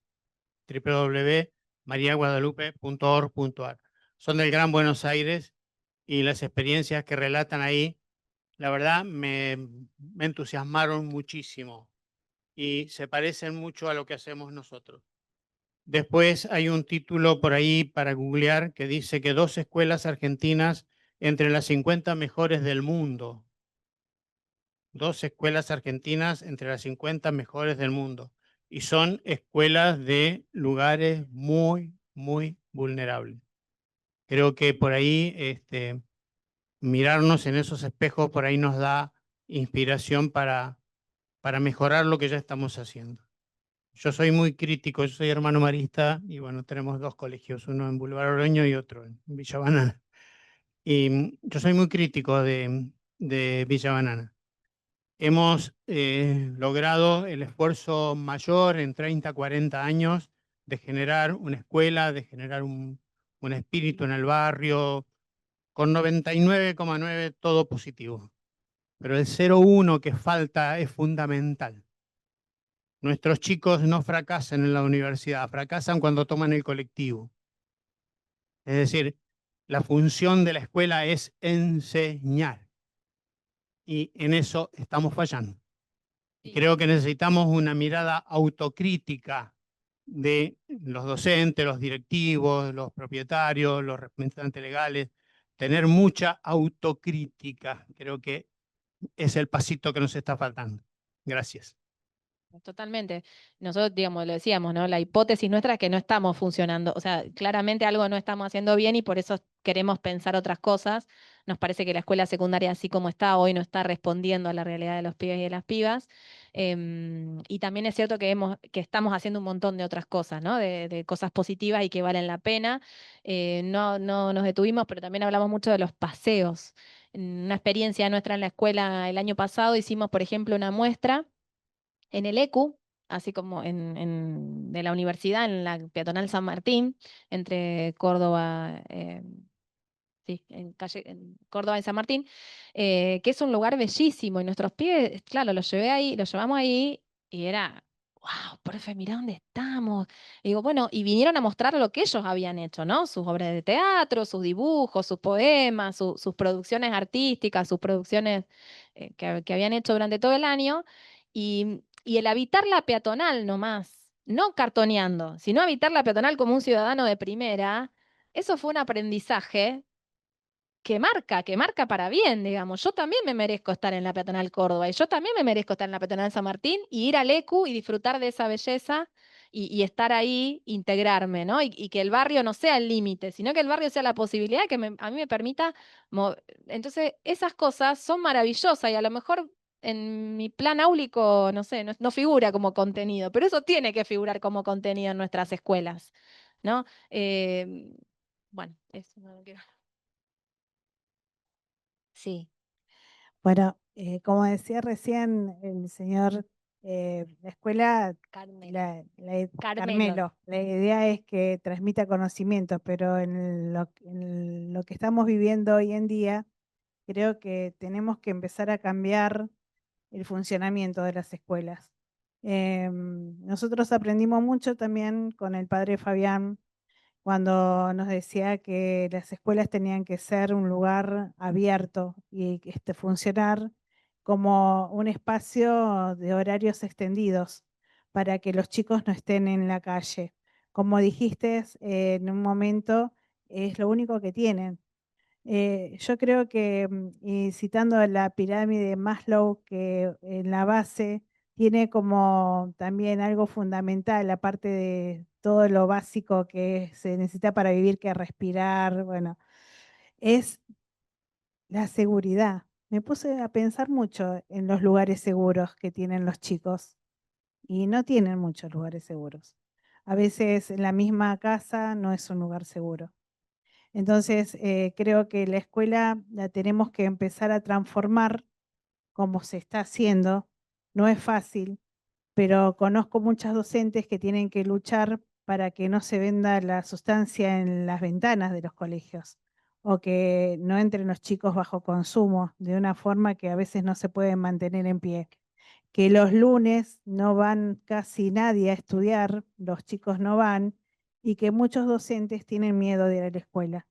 www.mariaguadalupe.org.ar. Son del Gran Buenos Aires y las experiencias que relatan ahí, la verdad, me entusiasmaron muchísimo y se parecen mucho a lo que hacemos nosotros. Después hay un título por ahí para googlear que dice que 2 escuelas argentinas entre las 50 mejores del mundo. 2 escuelas argentinas entre las 50 mejores del mundo. Y son escuelas de lugares muy, muy vulnerables. Creo que por ahí mirarnos en esos espejos por ahí nos da inspiración para mejorar lo que ya estamos haciendo. Yo soy muy crítico, yo soy hermano marista y bueno, tenemos 2 colegios, uno en Boulevard Oroño y otro en Villa Banana. Y yo soy muy crítico de Villa Banana. Hemos logrado el esfuerzo mayor en 30, 40 años de generar una escuela, de generar un espíritu en el barrio, con 99,9 todo positivo. Pero el 0,1 que falta es fundamental. Nuestros chicos no fracasan en la universidad, fracasan cuando toman el colectivo. Es decir, la función de la escuela es enseñar. Y en eso estamos fallando. Y creo que necesitamos una mirada autocrítica de los docentes, los directivos, los propietarios, los representantes legales, tener mucha autocrítica. Creo que es el pasito que nos está faltando. Gracias. Totalmente. Nosotros, digamos, lo decíamos, ¿no? La hipótesis nuestra es que no estamos funcionando. O sea, claramente algo no estamos haciendo bien y por eso queremos pensar otras cosas. Nos parece que la escuela secundaria, así como está hoy, no está respondiendo a la realidad de los pibes y de las pibas. Y también es cierto que estamos haciendo un montón de otras cosas, ¿no? De cosas positivas y que valen la pena. No nos detuvimos, pero también hablamos mucho de los paseos. En una experiencia nuestra en la escuela el año pasado hicimos, por ejemplo, una muestra en el ECU, así como de la universidad, en la peatonal San Martín, entre Córdoba, sí, en Córdoba y San Martín, que es un lugar bellísimo. Y nuestros pibes, claro, los llevamos ahí y era, wow, profe, mirá dónde estamos. Y digo, bueno, y vinieron a mostrar lo que ellos habían hecho, ¿no? Sus obras de teatro, sus dibujos, sus poemas, sus producciones artísticas, sus producciones que habían hecho durante todo el año. Y el habitar la peatonal nomás, no cartoneando, sino habitar la peatonal como un ciudadano de primera, eso fue un aprendizaje que marca para bien, digamos. Yo también me merezco estar en la peatonal Córdoba y yo también me merezco estar en la peatonal San Martín y ir al ECU y disfrutar de esa belleza y estar ahí, integrarme, ¿no? Y que el barrio no sea el límite, sino que el barrio sea la posibilidad que a mí me permita. Entonces, esas cosas son maravillosas y a lo mejor en mi plan áulico, no sé, no figura como contenido, pero eso tiene que figurar como contenido en nuestras escuelas, ¿no? Bueno, eso no lo quiero. Sí. Bueno, como decía recién el señor, la escuela, Carmelo, la idea es que transmita conocimientos, pero en lo que estamos viviendo hoy en día, creo que tenemos que empezar a cambiar el funcionamiento de las escuelas. Nosotros aprendimos mucho también con el padre Fabián, cuando nos decía que las escuelas tenían que ser un lugar abierto y funcionar como un espacio de horarios extendidos para que los chicos no estén en la calle. Como dijiste, en un momento es lo único que tienen. Yo creo que, y citando la pirámide de Maslow, que en la base tiene como también algo fundamental, aparte de todo lo básico que se necesita para vivir, que respirar, bueno, es la seguridad. Me puse a pensar mucho en los lugares seguros que tienen los chicos y no tienen muchos lugares seguros. a veces la misma casa no es un lugar seguro. Entonces, creo que la escuela la tenemos que empezar a transformar como se está haciendo. No es fácil, pero conozco muchas docentes que tienen que luchar para que no se venda la sustancia en las ventanas de los colegios o que no entren los chicos bajo consumo de una forma que a veces no se pueden mantener en pie. Que los lunes no van casi nadie a estudiar, los chicos no van y que muchos docentes tienen miedo de ir a la escuela.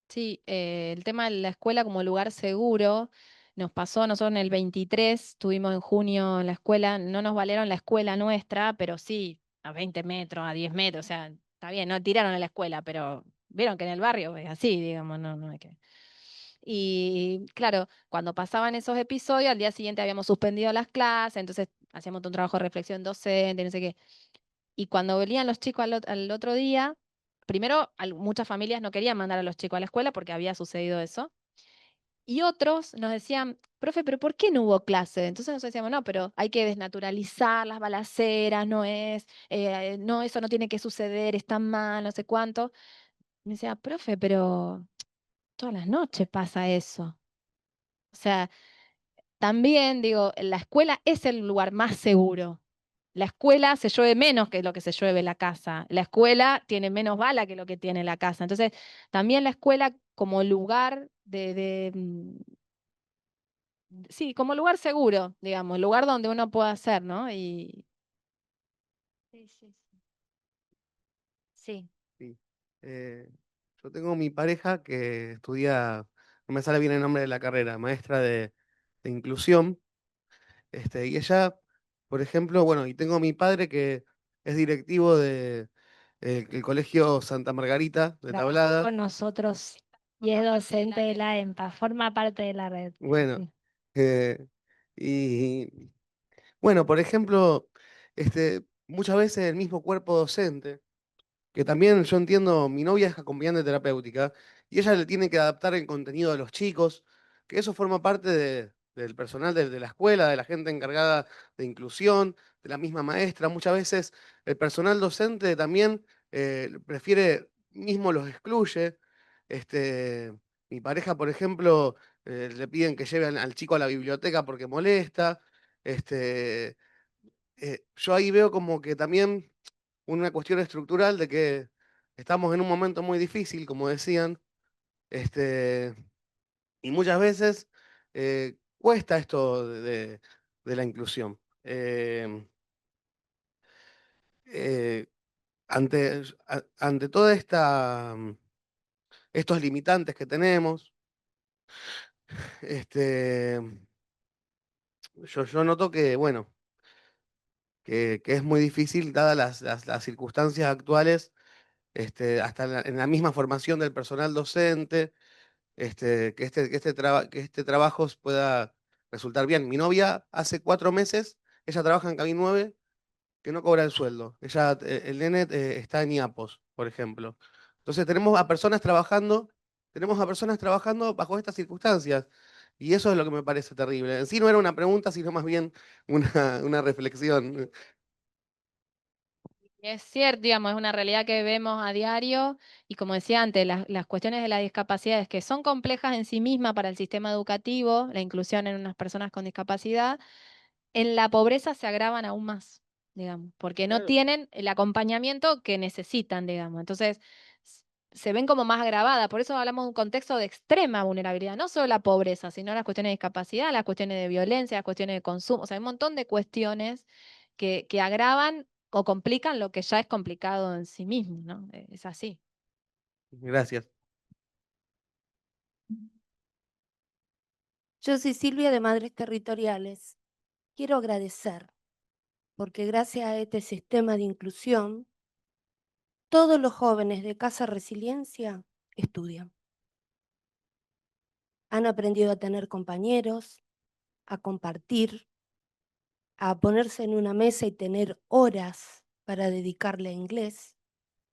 Sí, el tema de la escuela como lugar seguro nos pasó, nosotros en el 23 estuvimos en junio en la escuela, no nos valieron la escuela nuestra, pero sí a 20 metros, a 10 metros, o sea, está bien, no tiraron a la escuela, pero vieron que en el barrio es así, digamos, no hay que... Y claro, cuando pasaban esos episodios, al día siguiente habíamos suspendido las clases, entonces hacíamos un trabajo de reflexión docente, no sé qué. Y cuando venían los chicos al otro día, primero muchas familias no querían mandar a los chicos a la escuela porque había sucedido eso. Y otros nos decían, profe, pero ¿por qué no hubo clase? Entonces nosotros decíamos, no, pero hay que desnaturalizar las balaceras, no, eso no tiene que suceder, está mal, no sé cuánto. Me decía, profe, pero todas las noches pasa eso. O sea, también digo, la escuela es el lugar más seguro. La escuela se llueve menos que lo que se llueve en la casa. La escuela tiene menos bala que lo que tiene la casa. Entonces, también la escuela como lugar sí, como lugar seguro, digamos, lugar donde uno pueda hacer, ¿no? Y Sí, sí, sí. Sí. Sí. Eh, yo tengo mi pareja que estudia, no me sale bien el nombre de la carrera, maestra de inclusión. Y ella, por ejemplo, bueno, y tengo a mi padre que es directivo de el Colegio Santa Margarita de Trabajó Tablada. con nosotros y es docente de la EMPA, forma parte de la red. Bueno, Sí. eh, y bueno, por ejemplo, muchas veces el mismo cuerpo docente, que también yo entiendo, mi novia es acompañante terapéutica y ella le tiene que adaptar el contenido de los chicos, que eso forma parte del personal de la escuela, de la gente encargada de inclusión, de la misma maestra. Muchas veces el personal docente también prefiere, mismo los excluye. Este, mi pareja, por ejemplo, le piden que lleve al chico a la biblioteca porque molesta. Este, yo ahí veo como que también una cuestión estructural de que estamos en un momento muy difícil, como decían, este, y muchas veces cuesta esto de la inclusión. Eh, ante toda estos limitantes que tenemos, este, yo noto que, bueno, que es muy difícil, dadas las circunstancias actuales, hasta en la misma formación del personal docente, que este trabajo pueda resultar bien. Mi novia hace 4 meses, ella trabaja en Cabin 9, que no cobra el sueldo. El nene está en IAPOS, por ejemplo. Entonces tenemos a personas trabajando bajo estas circunstancias. Y eso es lo que me parece terrible. En sí no era una pregunta, sino más bien una reflexión. es cierto, digamos, es una realidad que vemos a diario y como decía antes, las cuestiones de las discapacidades que son complejas en sí mismas para el sistema educativo, la inclusión en unas personas con discapacidad, en la pobreza se agravan aún más, digamos, porque no Claro. tienen el acompañamiento que necesitan, digamos. Entonces, se ven como más agravadas. Por eso hablamos de un contexto de extrema vulnerabilidad, no solo la pobreza, sino las cuestiones de discapacidad, las cuestiones de violencia, las cuestiones de consumo. O sea, hay un montón de cuestiones que agravan o complican lo que ya es complicado en sí mismo, ¿no? Es así. Gracias. Yo soy Silvia de Madres Territoriales. Quiero agradecer porque gracias a este sistema de inclusión, todos los jóvenes de Casa Resiliencia estudian. Han aprendido a tener compañeros, a compartir, a ponerse en una mesa y tener horas para dedicarle a inglés.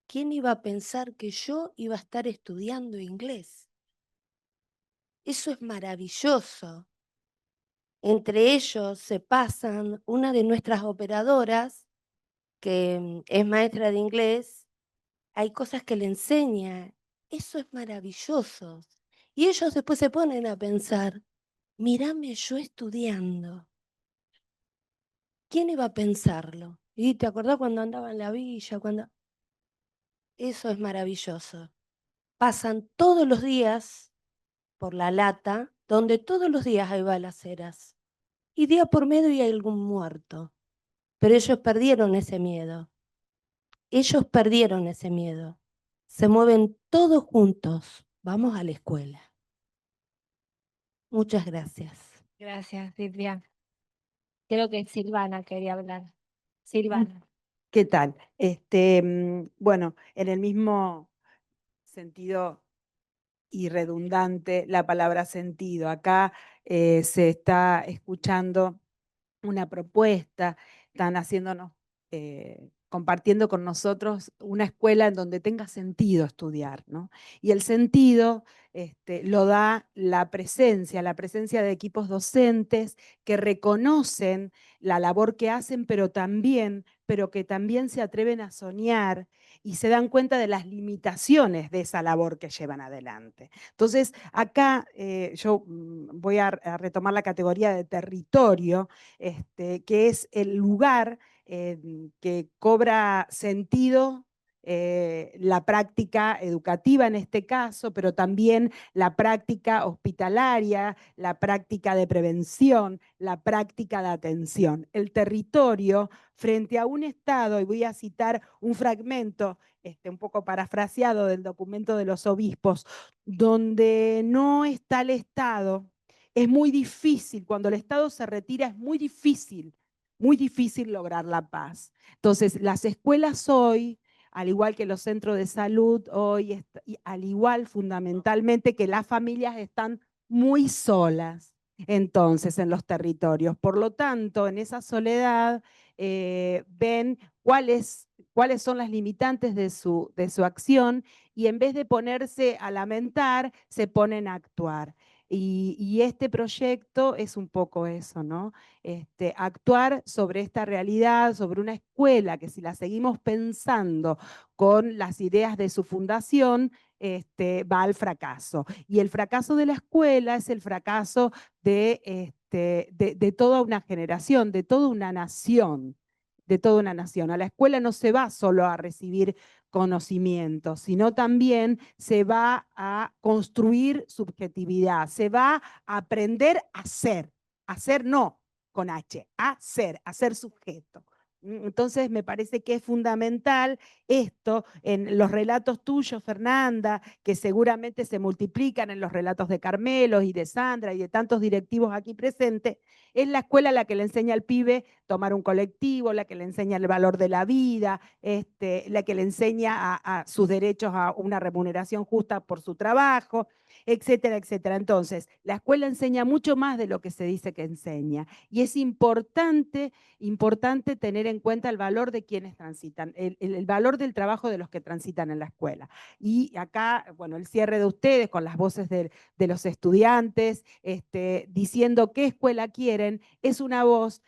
¿Quién iba a pensar que yo iba a estar estudiando inglés? Eso es maravilloso. Entre ellos se pasan una de nuestras operadoras, que es maestra de inglés, hay cosas que le enseña. Eso es maravilloso. Y ellos después se ponen a pensar, mírame yo estudiando. ¿Quién iba a pensarlo? ¿Y te acordás cuando andaba en la villa? Eso es maravilloso. Pasan todos los días por la lata, donde todos los días hay balaceras. Y día por medio hay algún muerto. Pero ellos perdieron ese miedo. Ellos perdieron ese miedo. Se mueven todos juntos. Vamos a la escuela. Muchas gracias. Gracias, Silvia. Creo que Silvana quería hablar. Silvana. ¿Qué tal? Bueno, en el mismo sentido y redundante la palabra sentido. Acá se está escuchando una propuesta, están haciéndonos, compartiendo con nosotros una escuela en donde tenga sentido estudiar, ¿no? Y el sentido lo da la presencia de equipos docentes que reconocen la labor que hacen, pero que también se atreven a soñar y se dan cuenta de las limitaciones de esa labor que llevan adelante. Entonces, acá yo voy a retomar la categoría de territorio, que es el lugar que cobra sentido la práctica educativa en este caso, pero también la práctica hospitalaria, la práctica de prevención, la práctica de atención. El territorio frente a un Estado, y voy a citar un fragmento un poco parafraseado del documento de los obispos, donde no está el Estado, es muy difícil, cuando el Estado se retira es muy difícil lograr la paz. Entonces, las escuelas hoy, al igual que los centros de salud hoy, y al igual fundamentalmente que las familias están muy solas, entonces, en los territorios. Por lo tanto, en esa soledad ven cuáles son las limitantes de su acción y en vez de ponerse a lamentar, se ponen a actuar. Y este proyecto es un poco eso, ¿no? Actuar sobre esta realidad, sobre una escuela que si la seguimos pensando con las ideas de su fundación, va al fracaso. Y el fracaso de la escuela es el fracaso de toda una generación, de toda una nación. A la escuela no se va solo a recibir conocimiento, sino también se va a construir subjetividad, se va a aprender a ser no con H, a ser sujeto. Entonces me parece que es fundamental esto en los relatos tuyos, Fernanda, que seguramente se multiplican en los relatos de Carmelo y de Sandra y de tantos directivos aquí presentes. Es la escuela la que le enseña al pibe tomar un colectivo, la que le enseña el valor de la vida, la que le enseña a sus derechos a una remuneración justa por su trabajo, etcétera, etcétera. Entonces, la escuela enseña mucho más de lo que se dice que enseña. Y es importante tener en cuenta el valor de quienes transitan, el valor del trabajo de los que transitan en la escuela. Y acá, bueno, el cierre de ustedes con las voces de los estudiantes, diciendo qué escuela quieren, es una voz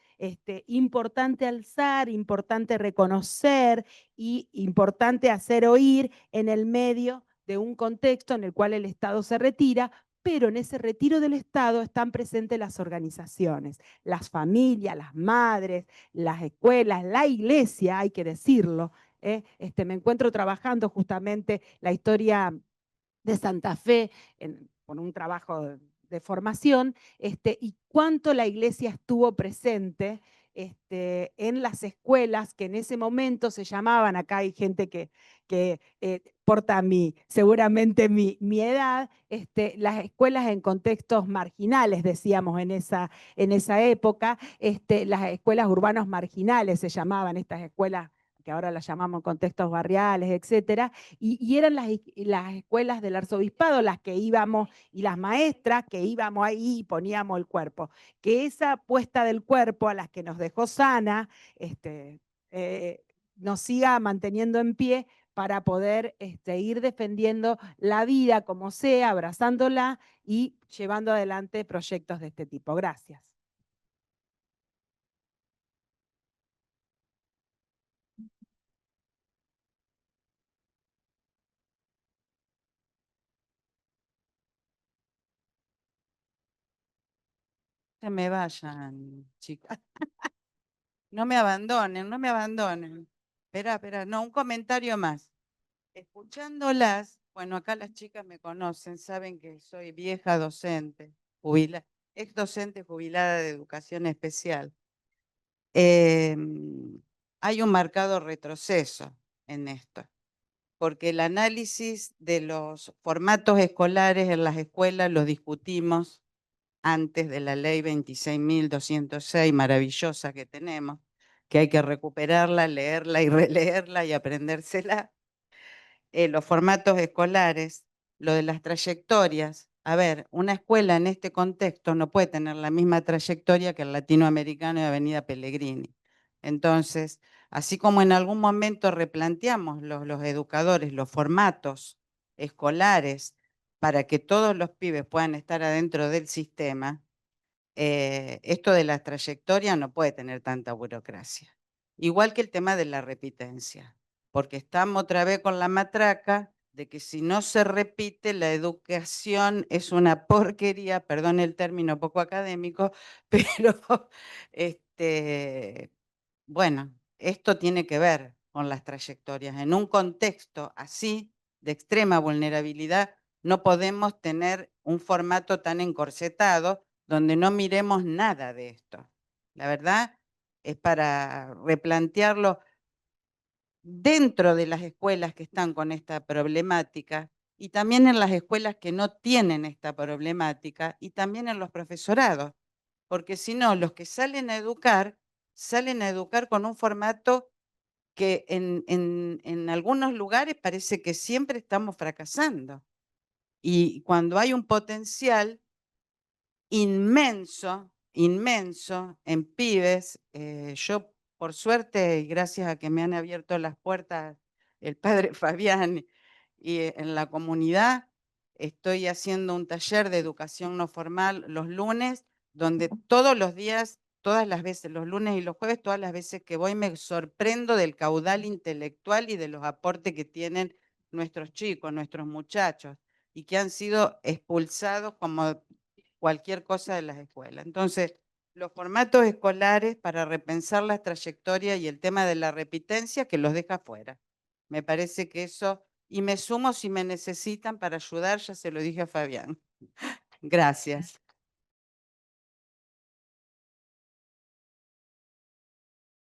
importante alzar, importante reconocer y importante hacer oír en el medio de un contexto en el cual el Estado se retira, pero en ese retiro del Estado están presentes las organizaciones, las familias, las madres, las escuelas, la iglesia, hay que decirlo. Me encuentro trabajando justamente la historia de Santa Fe con un trabajo de formación, y cuánto la iglesia estuvo presente en las escuelas que en ese momento se llamaban, acá hay gente que porta seguramente mi edad, las escuelas en contextos marginales, decíamos en esa época, las escuelas urbanos marginales se llamaban estas escuelas que ahora las llamamos contextos barriales, etcétera, y eran las escuelas del arzobispado las que íbamos, y las maestras que íbamos ahí y poníamos el cuerpo. Que esa puesta del cuerpo a las que nos dejó sana, nos siga manteniendo en pie para poder ir defendiendo la vida como sea, abrazándola y llevando adelante proyectos de este tipo. Gracias. Se me vayan, chicas. No me abandonen, no me abandonen. Espera, no, un comentario más. Escuchándolas, bueno, acá las chicas me conocen, saben que soy vieja docente, ex docente jubilada de educación especial. Hay un marcado retroceso en esto, porque el análisis de los formatos escolares en las escuelas los discutimos antes de la ley 26.206, maravillosa que tenemos, que hay que recuperarla, leerla y releerla y aprendérsela. Los formatos escolares, lo de las trayectorias. A ver, una escuela en este contexto no puede tener la misma trayectoria que el latinoamericano de Avenida Pellegrini. Entonces, así como en algún momento replanteamos los educadores, los formatos escolares para que todos los pibes puedan estar adentro del sistema, esto de la trayectoria no puede tener tanta burocracia. Igual que el tema de la repitencia, porque estamos otra vez con la matraca de que si no se repite, la educación es una porquería, perdón el término poco académico, pero bueno, esto tiene que ver con las trayectorias. En un contexto así, de extrema vulnerabilidad, no podemos tener un formato tan encorsetado donde no miremos nada de esto. La verdad es para replantearlo dentro de las escuelas que están con esta problemática y también en las escuelas que no tienen esta problemática y también en los profesorados, porque si no, los que salen a educar con un formato que en algunos lugares parece que siempre estamos fracasando. Y cuando hay un potencial inmenso, inmenso en pibes, yo por suerte y gracias a que me han abierto las puertas el padre Fabián y en la comunidad, estoy haciendo un taller de educación no formal los lunes, donde todos los días, todas las veces, los lunes y los jueves, todas las veces que voy me sorprendo del caudal intelectual y de los aportes que tienen nuestros chicos, nuestros muchachos, y que han sido expulsados como cualquier cosa de las escuelas. Entonces, los formatos escolares para repensar las trayectorias y el tema de la repitencia que los deja fuera. Me parece que eso, y me sumo si me necesitan para ayudar, ya se lo dije a Fabián. Gracias.